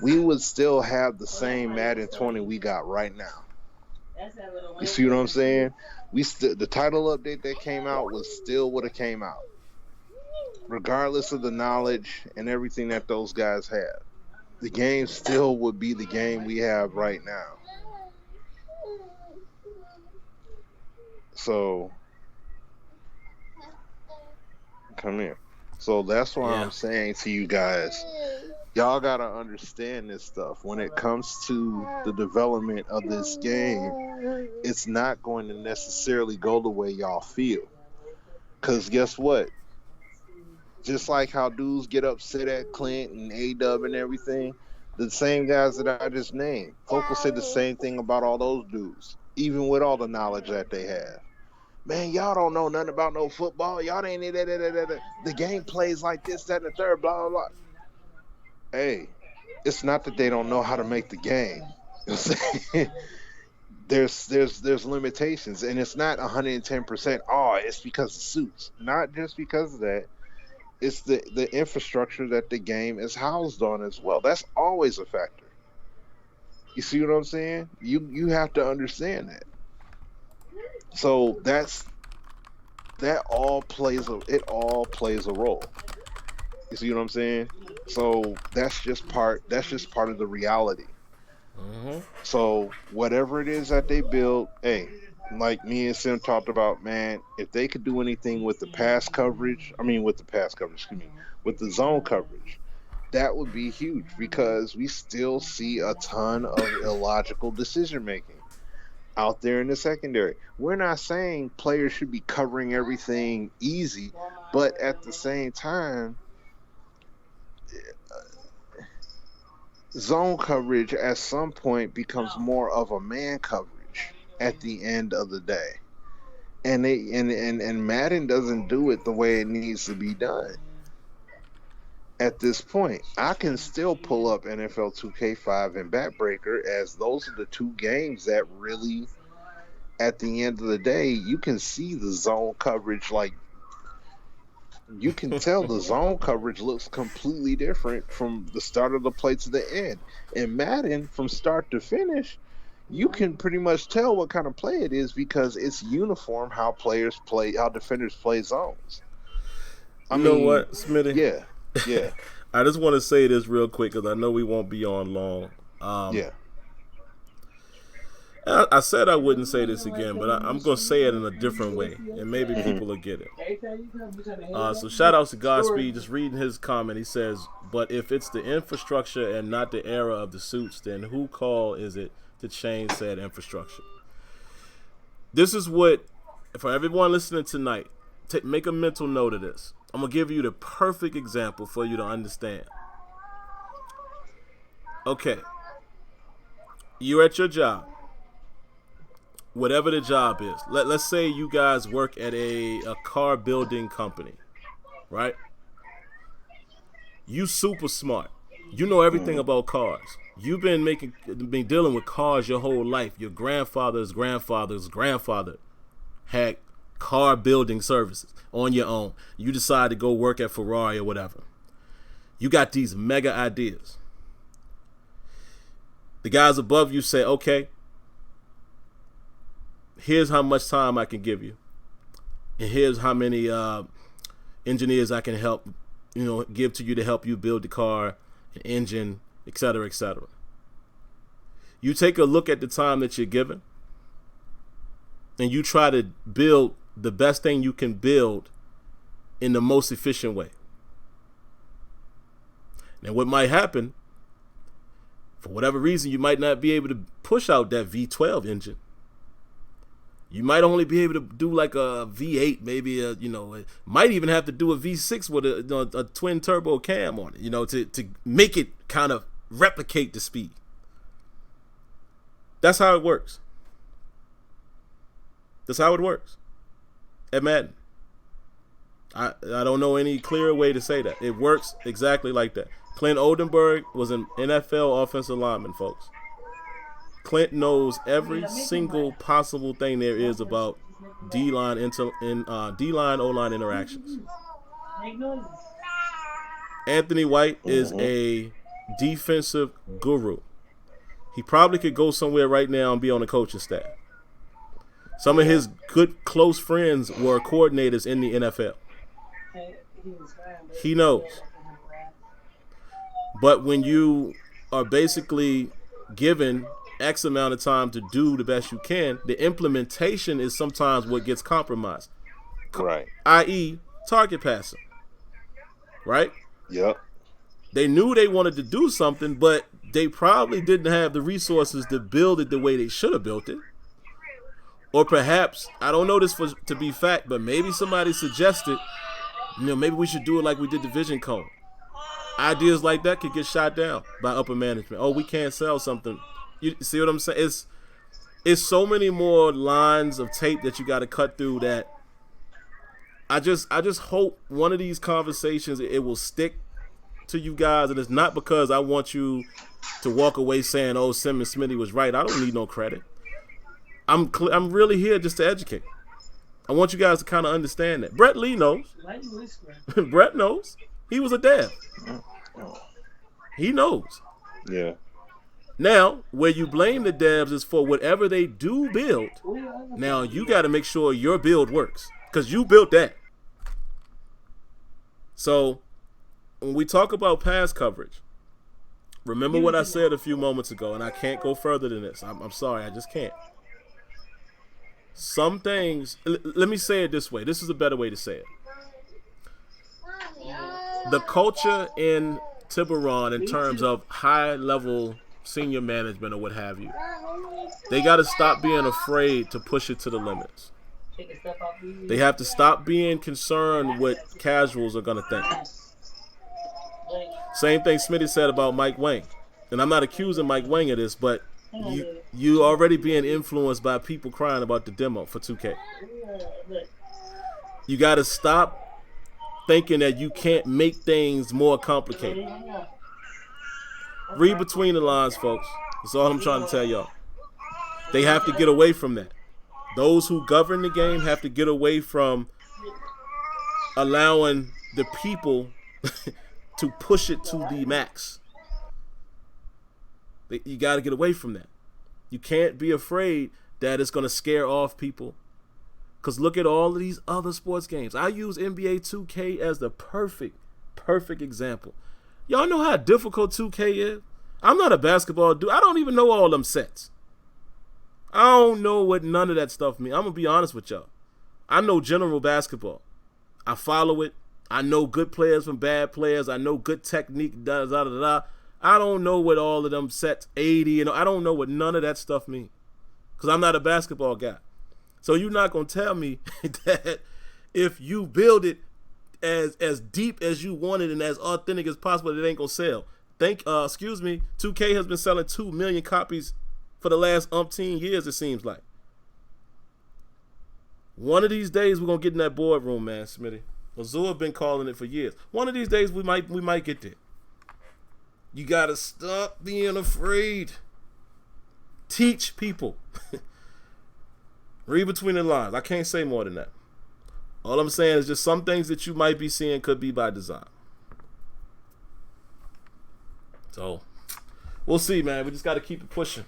We would still have the same Madden 20 we got right now. You see what I'm saying? The title update that came out would have came out, regardless of the knowledge and everything that those guys have. The game still would be the game we have right now. So, come here. So that's why I'm saying to you guys, y'all gotta understand this stuff. When it comes to the development of this game, it's not going to necessarily go the way y'all feel. Because guess what? Just like how dudes get upset at Clint and A-Dub and everything, the same guys that I just named, folk will say the same thing about all those dudes, even with all the knowledge that they have. Man, y'all don't know nothing about no football. Y'all ain't the game plays like this, that, and the third, blah, blah, blah. Hey, it's not that they don't know how to make the game. You know what I'm saying? There's limitations, and it's not 110%. Oh, it's because of suits. Not just because of that. It's the infrastructure that the game is housed on as well. That's always a factor. You see what I'm saying? You have to understand that. So that all plays a role. You see what I'm saying? So that's just part of the reality. Mm-hmm. So whatever it is that they build, hey, like me and Sim talked about, man, if they could do anything with the with the zone coverage, that would be huge, because we still see a ton of illogical decision making out there in the secondary. We're not saying players should be covering everything easy, but at the same time, zone coverage at some point becomes more of a man coverage at the end of the day. And Madden doesn't do it the way it needs to be done. At this point, I can still pull up NFL 2K5 and Backbreaker, as those are the two games that really, at the end of the day, you can see the zone coverage. Like, you can tell the zone coverage looks completely different from the start of the play to the end. In Madden, from start to finish, you can pretty much tell what kind of play it is, because it's uniform how defenders play zones. You know what, Smitty? Yeah. I just want to say this real quick, because I know we won't be on long. Yeah. I said I wouldn't say this again, but I'm going to say it in a different way, and maybe people will get it. So shout out to Godspeed, just reading his comment. He says, but if it's the infrastructure and not the era of the suits, then who call is it to change said infrastructure? This is what, for everyone listening tonight, make a mental note of this. I'm going to give you the perfect example for you to understand. Okay. You're at your job. Whatever the job is. Let's say you guys work at a car building company, right? You super smart. You know everything about cars. You've been dealing with cars your whole life. Your grandfather's grandfather had car building services on your own. You decide to go work at Ferrari or whatever. You got these mega ideas. The guys above you say, okay, here's how much time I can give you, and here's how many engineers I can give to you to help you build the car, an engine, etc., etc. You take a look at the time that you're given, and you try to build the best thing you can build in the most efficient way. Now, what might happen, for whatever reason, you might not be able to push out that V12 engine. You might only be able to do like a V8, maybe might even have to do a V6 with a twin turbo cam on it, to make it kind of replicate the speed. That's how it works. That's how it works at Madden. I don't know any clearer way to say that. It works exactly like that. Clint Oldenburg was an NFL offensive lineman, folks. Clint knows every single possible thing there is about D-line D-line O-line interactions. Anthony White is a defensive guru. He probably could go somewhere right now and be on the coaching staff. Some of his good close friends were coordinators in the NFL. He knows. But when you are basically given X amount of time to do the best you can, the implementation is sometimes what gets compromised. Right. I.e., target passing. Right? Yep. They knew they wanted to do something, but they probably didn't have the resources to build it the way they should have built it. Or perhaps, I don't know this to be fact, but maybe somebody suggested, maybe we should do it like we did the Vision Cone. Ideas like that could get shot down by upper management. Oh, we can't sell something. You see what I'm saying? It's so many more lines of tape that you got to cut through that I just hope one of these conversations, it will stick to you guys. And it's not because I want you to walk away saying, oh, Sim and Smitty was right. I don't need no credit. I'm really here just to educate. I want you guys to kind of understand that. Brett Lee knows. Brett knows. He was a dev. He knows. Yeah. Now, where you blame the devs is for whatever they do build. Now, you got to make sure your build works because you built that. So, when we talk about pass coverage, remember what I said a few moments ago, and I can't go further than this. I'm sorry, I just can't. Some things, let me say it this way. This is a better way to say it. The culture in Tiburon in terms of high-level senior management or what have you, they got to stop being afraid to push it to the limits. They have to stop being concerned what casuals are going to think. Same thing Smitty said about Mike Wang. And I'm not accusing Mike Wang of this, but you already being influenced by people crying about the demo for 2K. You got to stop thinking that you can't make things more complicated. Read between the lines, folks. That's all I'm trying to tell y'all. They have to get away from that. Those who govern the game have to get away from allowing the people to push it to the max. You got to get away from that. You can't be afraid that it's going to scare off people. Because look at all of these other sports games. I use NBA 2K as the perfect example. Y'all know how difficult 2K is? I'm not a basketball dude. I don't even know all them sets. I don't know what none of that stuff means. I'm going to be honest with y'all. I know general basketball. I follow it. I know good players from bad players. I know good technique. I don't know what all of them sets, 80. I don't know what none of that stuff means. Because I'm not a basketball guy. So you're not going to tell me that if you build it as deep as you want it and as authentic as possible, it ain't going to sell. 2K has been selling 2 million copies for the last umpteen years, it seems like. One of these days, we're going to get in that boardroom, man, Smitty. Azure been calling it for years. One of these days, we might get there. You got to stop being afraid. Teach people. Read between the lines. I can't say more than that. All I'm saying is just some things that you might be seeing could be by design. So, we'll see, man. We just got to keep it pushing.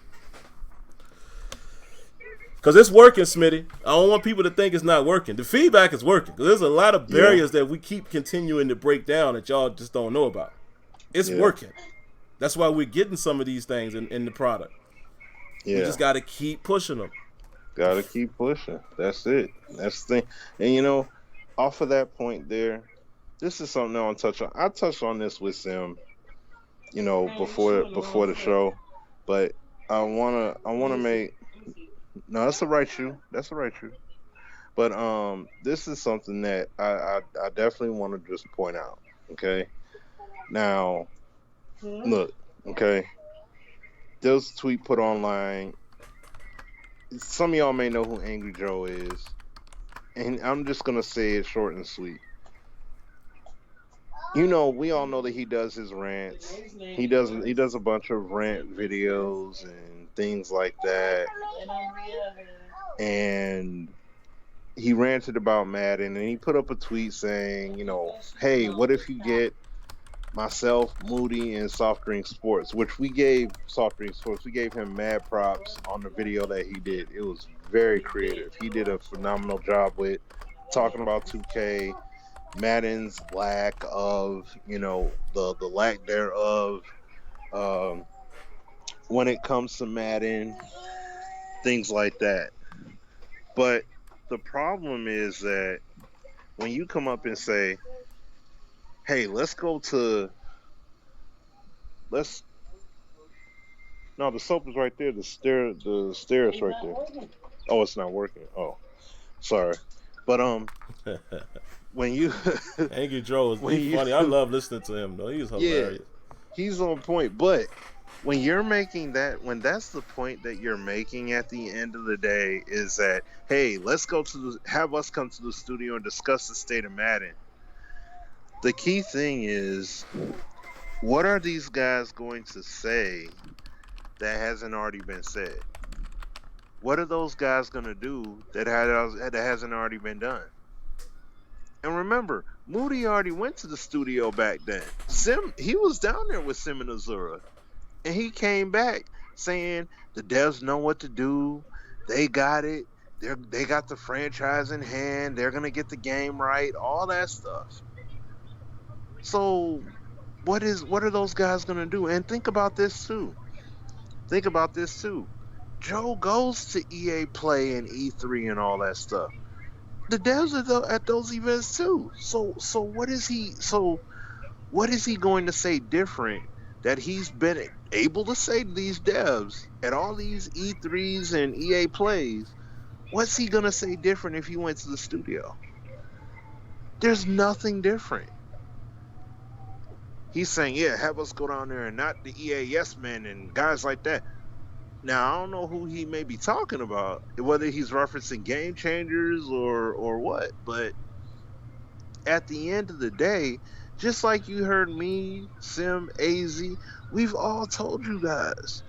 Because it's working, Smitty. I don't want people to think it's not working. The feedback is working. Because there's a lot of barriers that we keep continuing to break down that y'all just don't know about. It's working. That's why we're getting some of these things in the product. Yeah. We just got to keep pushing them. Got to keep pushing. That's it. That's the thing. And, off of that point there, this is something I want to touch on. I touched on this with Sim, before the show. But I wanna make... No, that's the right shoe. That's the right shoe. But this is something that I definitely want to just point out. Okay. Now, look. Okay. There was a tweet put online. Some of y'all may know who Angry Joe is, and I'm just gonna say it short and sweet. we all know that he does his rants. He does a bunch of rant videos and things like that. And he ranted about Madden, and he put up a tweet saying, hey, what if you get myself, Moody, and Soft Drink Sports, which we gave Soft Drink Sports, we gave him mad props on the video that he did. It was very creative. He did a phenomenal job with talking about 2K, Madden's lack of, the lack thereof, um, when it comes to Madden, things like that. But the problem is that when you come up and say, hey, let's no, the soap is right there. The stairs right there. Oh, it's not working. Oh, sorry. But when you Angry Joe is funny. I love listening to him though. He's hilarious. Yeah, he's on point. But when you're making that, when that's the point that you're making at the end of the day, is that, hey, have us come to the studio and discuss the state of Madden. The key thing is, what are these guys going to say that hasn't already been said? What are those guys going to do that hasn't already been done? And remember, Moody already went to the studio back then. He was down there with Sim and Azura. And he came back saying the devs know what to do. They got it. They got the franchise in hand. They're going to get the game right. All that stuff. So what are those guys going to do? And think about this too. Joe goes to EA Play and E3 and all that stuff. The devs are at those events too. So what is he going to say different that he's been able to say to these devs at all these E3s and EA Plays? What's he going to say different if he went to the studio? There's nothing different. He's saying, yeah, have us go down there and not the EA yes men and guys like that. Now, I don't know who he may be talking about, whether he's referencing Game Changers or what, but at the end of the day, just like you heard me, Sim, AZ, we've all told you guys,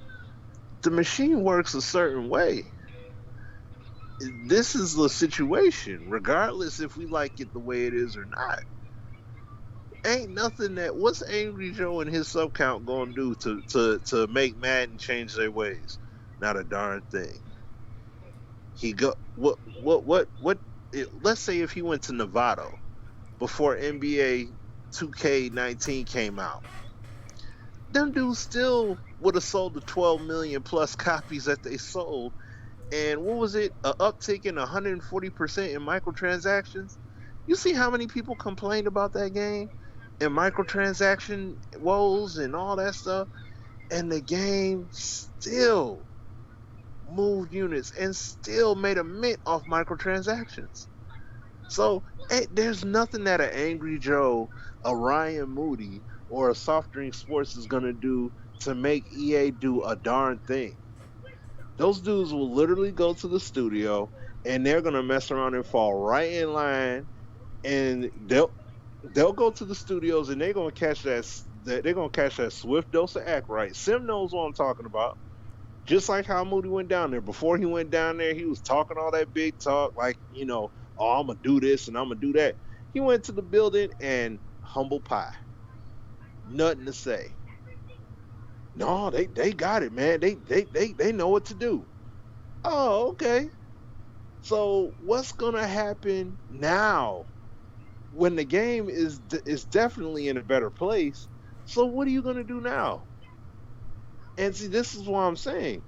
the machine works a certain way. This is the situation, regardless if we like it the way it is or not. Ain't nothing what's Angry Joe and his sub count gonna do to make Madden change their ways? Not a darn thing. Let's say if he went to Novato before NBA 2K19 came out, them dudes still would have sold the 12 million plus copies that they sold, and what was it, an uptick in 140% in microtransactions? You see how many people complained about that game and microtransaction woes and all that stuff, and the game still moved units and still made a mint off microtransactions. So there's nothing that an Angry Joe, a Ryan Moody, or a Soft Drink Sports is gonna do to make EA do a darn thing. Those dudes will literally go to the studio and they're gonna mess around and fall right in line, and they'll go to the studios and they're gonna catch that swift dose of act right. Sim knows what I'm talking about. Just like how Moody went down there. Before he went down there, he was talking all that big talk, like, oh, I'm gonna do this and I'm gonna do that. He went to the building and humble pie. Nothing to say. No, they got it, man. They know what to do. Oh, okay. So what's gonna happen now when the game is definitely in a better place? So what are you gonna do now? And see, this is what I'm saying.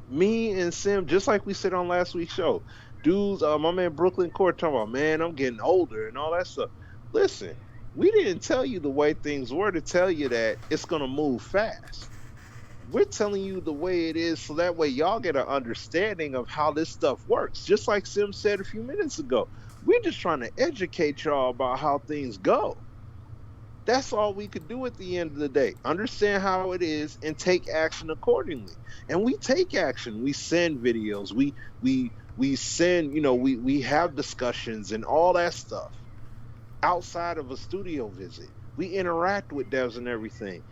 Me and Sim, just like we said on last week's show, dudes, my man Brooklyn Court talking about, man, I'm getting older and all that stuff. Listen, we didn't tell you the way things were to tell you that it's gonna move fast. We're telling you the way it is so that way y'all get an understanding of how this stuff works. Just like Sim said a few minutes ago, we're just trying to educate y'all about how things go. That's all we could do at the end of the day. Understand how it is and take action accordingly. And we take action. We send videos. We send, we have discussions and all that stuff. outside of a studio visit. We interact with devs and everything.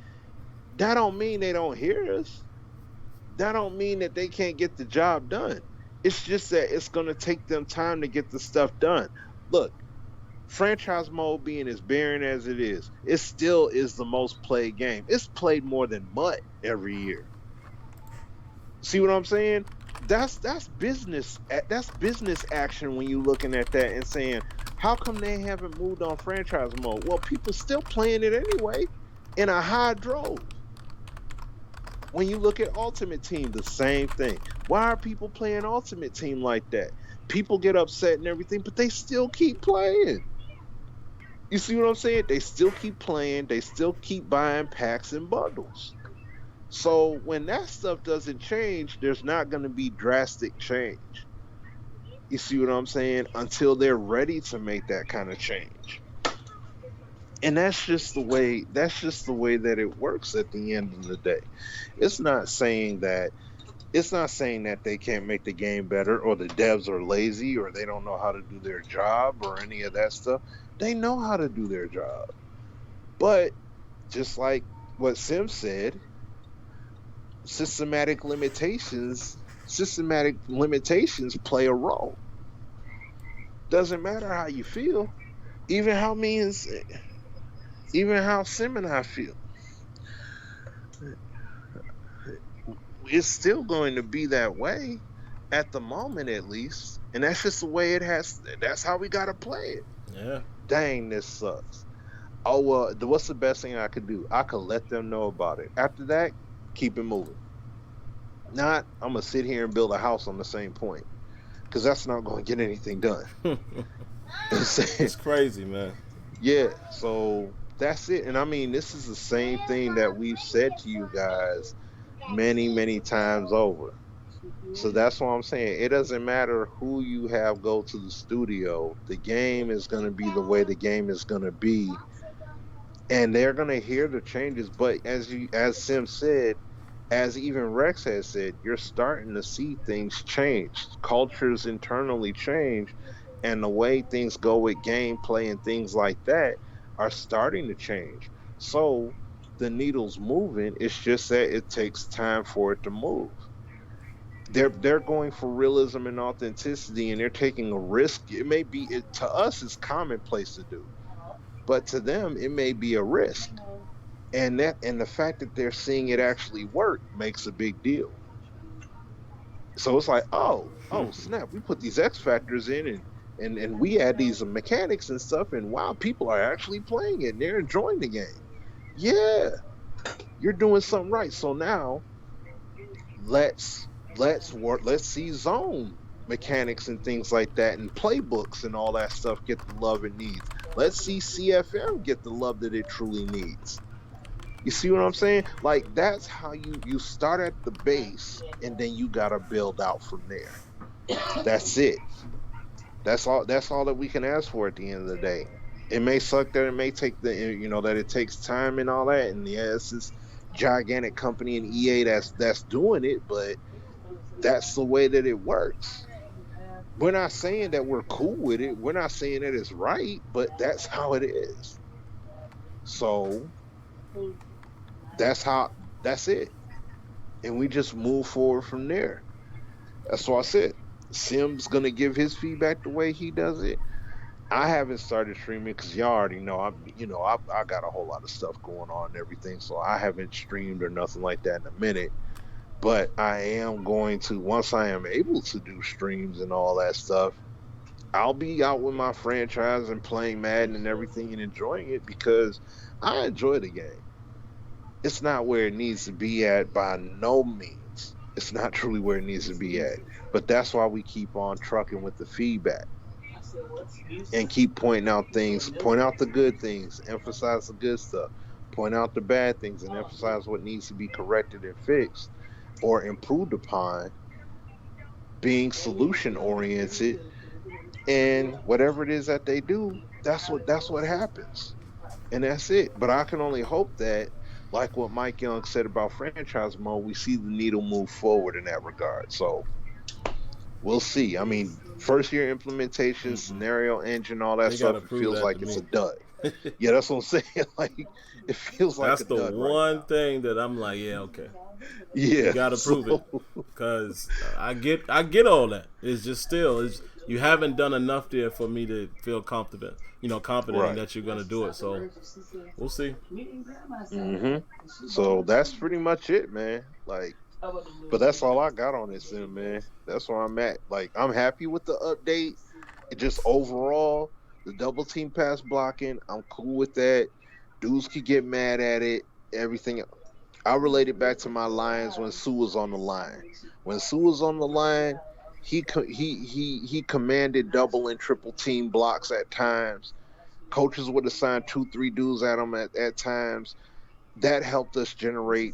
That don't mean they don't hear us. That don't mean that they can't get the job done. It's just that it's going to take them time to get the stuff done. Look, franchise mode being as barren as it still is the most played game. It's played more than MUT every year. See what I'm saying? That's business. That's business action when you're looking at that and saying, how come they haven't moved on franchise mode? Well, people still playing it anyway in a high drove. When you look at Ultimate Team, the same thing. Why are people playing Ultimate Team like that? People get upset and everything, but they still keep playing. You see what I'm saying? They still keep playing. They still keep buying packs and bundles. So when that stuff doesn't change, there's not going to be drastic change. You see what I'm saying? Until they're ready to make that kind of change. And that's just the way that it works at the end of the day. It's not saying that they can't make the game better or the devs are lazy or they don't know how to do their job or any of that stuff. They know how to do their job. But just like what Sim said, systematic limitations play a role. Doesn't matter how you feel, even how Sim and I feel. It's still going to be that way at the moment, at least, and that's just the way it has. That's how we gotta play it. Yeah. Dang, this sucks. Oh well, what's the best thing I could do? I could let them know about it. After that, keep it moving. Not, I'm gonna sit here and build a house on the same point, because that's not going to get anything done. It's crazy, man. Yeah, so that's it. And I mean, this is the same thing that we've said to you guys many, many times over. So that's why I'm saying it doesn't matter who you have go to the studio. The game is going to be the way the game is going to be, and they're going to hear the changes. But as Sim said, as even Rex has said, you're starting to see things change. Cultures internally change, and the way things go with gameplay and things like that are starting to change. So the needle's moving. It's just that it takes time for it to move. They're going for realism and authenticity, and they're taking a risk. It may be to us it's commonplace to do, but to them it may be a risk. And the fact that they're seeing it actually work makes a big deal. So it's like, oh snap, we put these X factors in and we add these mechanics and stuff, and wow, people are actually playing it and they're enjoying the game. Yeah, you're doing something right. So now let's see zone mechanics and things like that and playbooks and all that stuff get the love it needs. Let's see CFM get the love that it truly needs. You see what I'm saying? Like, that's how you start at the base and then you gotta build out from there. That's it. That's all that we can ask for at the end of the day. It may suck that it may take that it takes time and all that, and yeah, it's this gigantic company in EA that's doing it, but that's the way that it works. We're not saying that we're cool with it. We're not saying that it's right, but that's how it is. So that's it. And we just move forward from there. That's what I said. Sim's gonna give his feedback the way he does it. I haven't started streaming because y'all already know I got a whole lot of stuff going on and everything, so I haven't streamed or nothing like that in a minute. But I am going to, once I am able to do streams and all that stuff, I'll be out with my franchise and playing Madden and everything and enjoying it because I enjoy the game. It's not where it needs to be at by no means. It's not truly where it needs to be at. But that's why we keep on trucking with the feedback and keep pointing out things, point out the good things, emphasize the good stuff, point out the bad things, and emphasize what needs to be corrected and fixed or improved upon, being solution oriented, and whatever it is that they do, that's what happens. And that's it. But I can only hope that, like what Mike Young said about franchise mode, we see the needle move forward in that regard. So we'll see. I mean, first year implementation, scenario engine, all that They gotta stuff, it prove feels that to like it's a me. dud. Yeah, that's what I'm saying. Like, it feels like That's a the dud right one now. thing that I'm like, yeah, okay. You Yeah, gotta prove it, so cause I get all that. It's just still, you haven't done enough there for me to feel confident. Confident in right. that you're gonna do it. So we'll see. hmm So that's pretty much it, man. Like, but that's all I got on this, man. That's where I'm at. Like, I'm happy with the update. It just overall, the double team pass blocking, I'm cool with that. Dudes could get mad at it. Everything. I relate it back to my Lions when Sue was on the line. When Sue was on the line, he commanded double and triple team blocks at times. Coaches would assign 2, 3 dudes at him at times. That helped us generate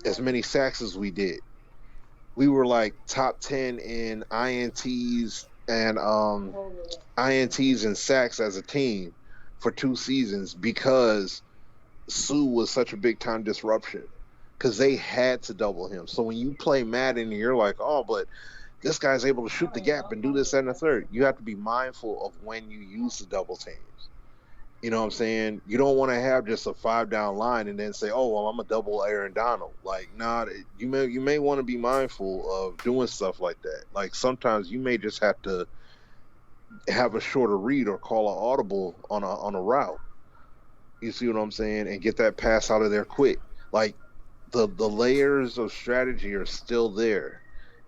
as many sacks as we did. We were like top 10 in INTs and sacks as a team for 2 seasons because Sue was such a big time disruption because they had to double him. So when you play Madden and you're like, oh, but this guy's able to shoot the gap and do this and the third, you have to be mindful of when you use the double teams. You know what I'm saying? You don't want to have just a 5 down line and then say, "Oh, well, I'm a double Aaron Donald." Like, nah, you may want to be mindful of doing stuff like that. Like sometimes you may just have to have a shorter read or call an audible on a route. You see what I'm saying? And get that pass out of there quick. Like the layers of strategy are still there,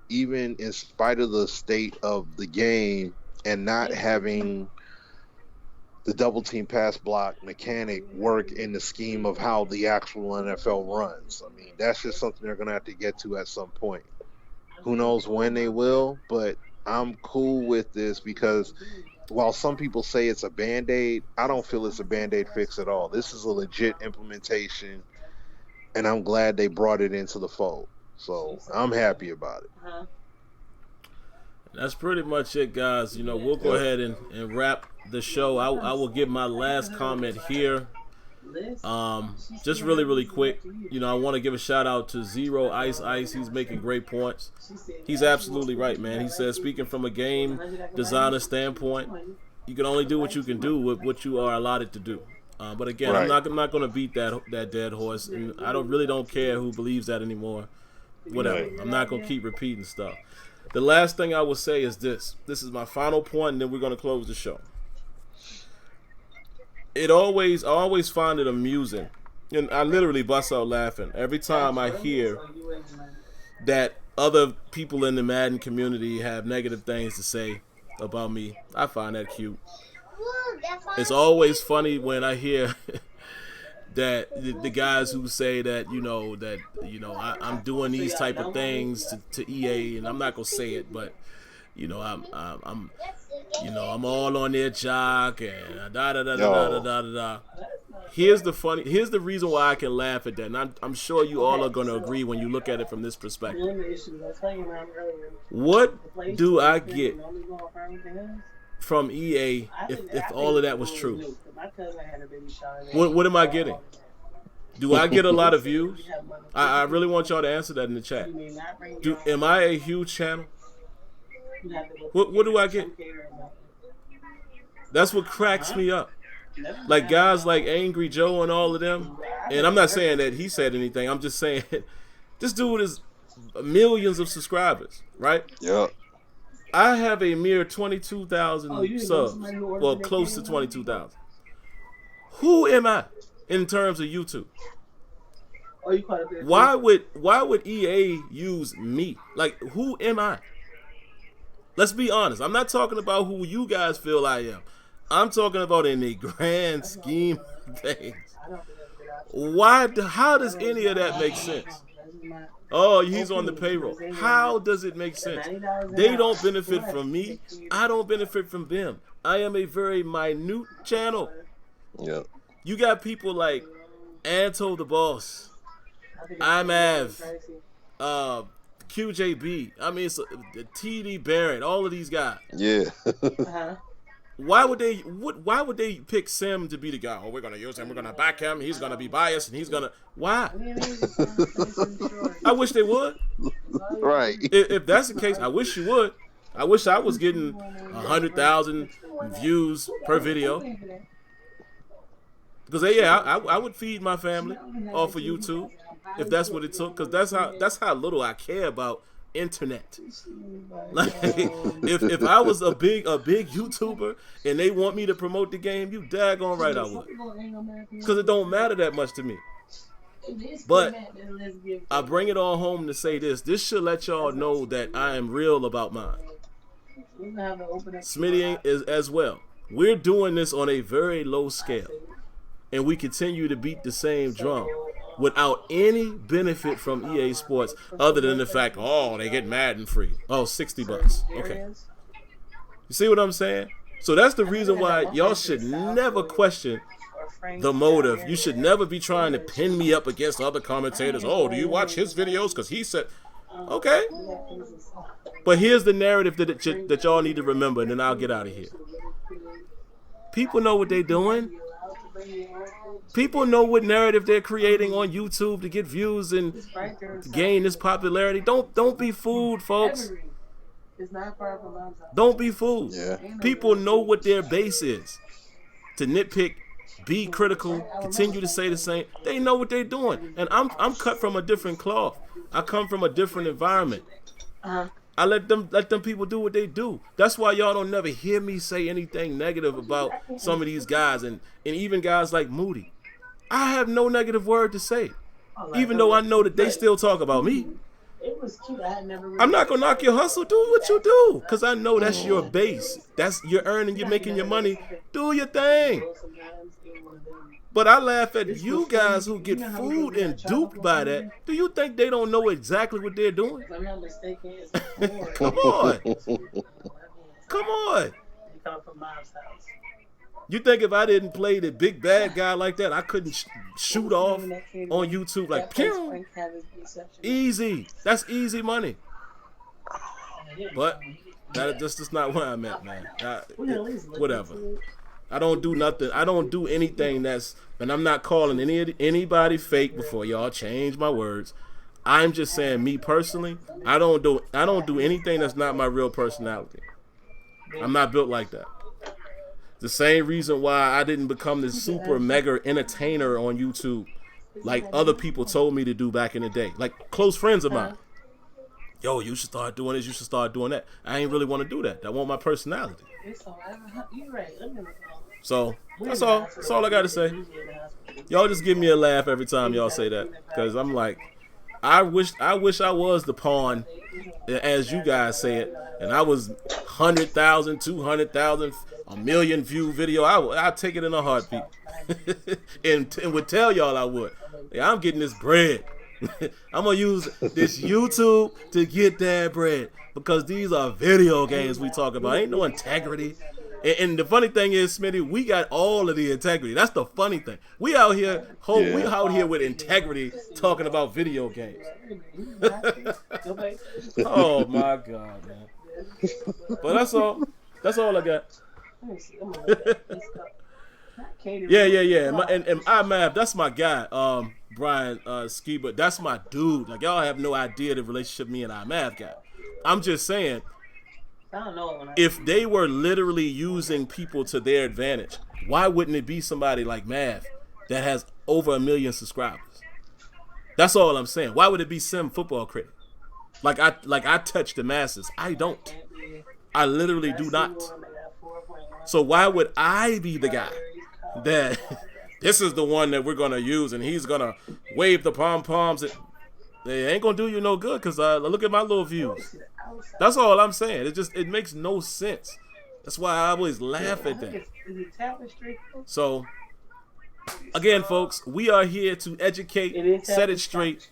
even in spite of the state of the game and not having the double team pass block mechanic work in the scheme of how the actual NFL runs. I mean, that's just something they're going to have to get to at some point. Who knows when they will, but I'm cool with this because while some people say it's a Band-Aid, I don't feel it's a Band-Aid fix at all. This is a legit implementation, and I'm glad they brought it into the fold. So I'm happy about it. That's pretty much it, guys. We'll go ahead and wrap the show. I will give my last comment here. Just really, really quick. I want to give a shout out to Zero Ice Ice. He's making great points. He's absolutely right, man. He says, speaking from a game designer standpoint, you can only do what you can do with what you are allotted to do. But again, Right. I'm not going to beat that dead horse, and I really don't care who believes that anymore. Whatever. Right. I'm not going to keep repeating stuff. The last thing I will say is this. This is my final point, and then we're going to close the show. I always find it amusing, and I literally bust out laughing every time I hear that other people in the Madden community have negative things to say about me. I find that cute. It's always funny when I hear that the guys who say that I'm doing these type of things to EA, and I'm not gonna say it, but I'm all on their jock and da da da da da da da. Here's the reason why I can laugh at that, and I'm sure you all are gonna agree when you look at it from this perspective. What do I get from EA if all of that was true? What am I getting? Do I get a lot of views? I really want y'all to answer that in the chat. Am I a huge channel? What do I get? That's what cracks me up. Like guys like Angry Joe and all of them. And I'm not saying that he said anything. I'm just saying this dude is millions of subscribers, right? Yeah. I have a mere 22,000 subs. Well, close to 22,000. Who am I in terms of YouTube? Why would EA use me? Like, who am I? Let's be honest. I'm not talking about who you guys feel I am. I'm talking about in the grand scheme of things. How does any of that make sense? Oh, he's on the payroll. How does it make sense? They don't benefit from me. I don't benefit from them. I am a very minute channel. Yeah. You got people like Anto the Boss, Imav, QJB. I mean, it's TD Barrett. All of these guys. Yeah. Why would they pick Sim to be the guy? Oh, we're gonna use him. We're gonna back him. He's gonna be biased, and he's gonna. Why? I wish they would. Right. If that's the case, I wish you would. I wish I was getting 100,000 views per video. Because I would feed my family off of YouTube if that's what it took. Because that's how little I care about internet. Like if I was a big YouTuber and they want me to promote the game, you daggone right I would. Because it don't matter that much to me. But I bring it all home to say this. This should let y'all know that I am real about mine. Smitty is as well. We're doing this on a very low scale. And we continue to beat the same drum without any benefit from EA Sports other than the fact, oh, they get Madden free. Oh, $60. Okay. You see what I'm saying? So that's the reason why y'all should never question the motive. You should never be trying to pin me up against other commentators. Oh, do you watch his videos? Because he said, okay. But here's the narrative that y'all need to remember, and then I'll get out of here. People know what they're doing. People know what narrative they're creating on YouTube to get views and gain this popularity. Don't be fooled, folks. Don't be fooled. Yeah. People know what their base is. To nitpick, be critical, continue to say the same. They know what they're doing. And I'm cut from a different cloth. I come from a different environment. I let them people do what they do. That's why y'all don't never hear me say anything negative about some of these guys and even guys like Moody. I have no negative word to say. Even though I know that they still talk about me. I'm not gonna knock your hustle. Do what you do. Cause I know that's your base. That's you're earning, you're making your money. Do your thing. But I laugh at you guys who get fooled and duped by that. Do you think they don't know exactly what they're doing? Come on. Come on. You think if I didn't play the big bad guy like that, I couldn't shoot off on YouTube like, pew? Easy. That's easy money. But that's not where I'm at, man. Whatever. I don't do nothing. I don't do anything and I'm not calling anybody fake before y'all change my words. I'm just saying, me personally, I don't do anything that's not my real personality. I'm not built like that. The same reason why I didn't become this super mega entertainer on YouTube like other people told me to do back in the day. Like close friends of mine. Yo, you should start doing this, you should start doing that. I ain't really want to do that. I want my personality. So that's all. That's all I gotta say. Y'all just give me a laugh every time y'all say that. Cause I'm like, I wish I was the pawn, as you guys say it, and I was 100,000, 200,000, a million view video. I'd take it in a heartbeat, and would tell y'all I would. Yeah, I'm getting this bread. I'm gonna use this YouTube to get that bread because these are video games we talk about. Ain't no integrity. And the funny thing is, Smitty, we got all of the integrity. That's the funny thing. We out here with integrity talking about video games. Oh my God, man. But that's all. That's all I got. Yeah. And iMav, that's my guy. Brian Ski, but that's my dude. Like y'all have no idea the relationship me and iMav got. I'm just saying. I don't know. If they were literally using people to their advantage, why wouldn't it be somebody like Mav that has over 1 million subscribers? That's all I'm saying. Why would it be SimFBallCritic? Like I touch the masses. I don't. I literally do not. So why would I be the guy that this is the one that we're gonna use and he's gonna wave the pom-poms? They ain't gonna do you no good because look at my little views. That's all I'm saying. It makes no sense. That's why I always laugh at that. So, again, folks, we are here to educate, set it straight,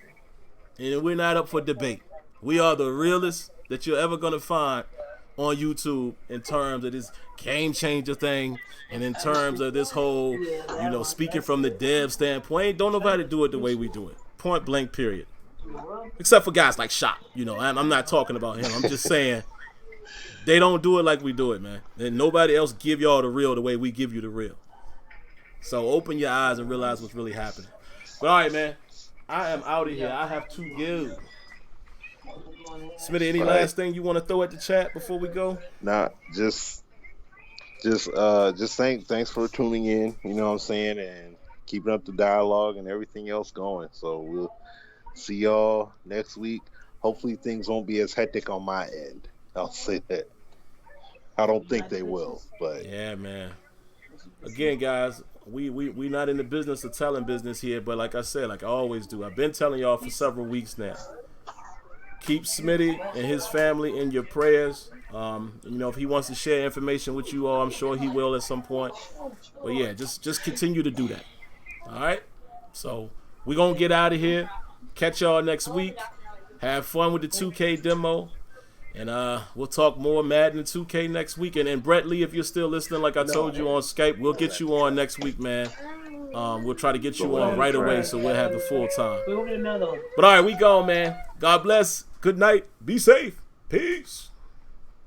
and we're not up for debate. We are the realest that you're ever gonna find on YouTube in terms of this game changer thing, and in terms of this whole, speaking from the dev standpoint. Don't nobody do it the way we do it. Point blank, period. Except for guys like Shop, I'm not talking about him. I'm just saying they don't do it like we do it, man. And nobody else give y'all the real the way we give you the real. So open your eyes and realize what's really happening. But all right, man, I am out of here. I have to go. Smitty, any All right. last thing you want to throw at the chat before we go? Nah, thanks for tuning in. You know what I'm saying, and keeping up the dialogue and everything else going. So we'll see y'all next week. Hopefully things won't be as hectic on my end. I'll say that. I don't think they will, but Yeah, man. Again, guys, we not in the business of telling business here, but like I said, like I always do, I've been telling y'all for several weeks now. Keep Smitty and his family in your prayers. You know, if he wants to share information with you all, I'm sure he will at some point. But yeah, just continue to do that. All right. So we're gonna get out of here. Catch y'all next week. Have fun with the 2K demo. And we'll talk more Madden and 2K next week. And Brett Lee, if you're still listening, like I told you on Skype, we'll get you on next week, man. We'll try to get you on right away so we'll have the full time. But all right, we go, man. God bless. Good night. Be safe. Peace.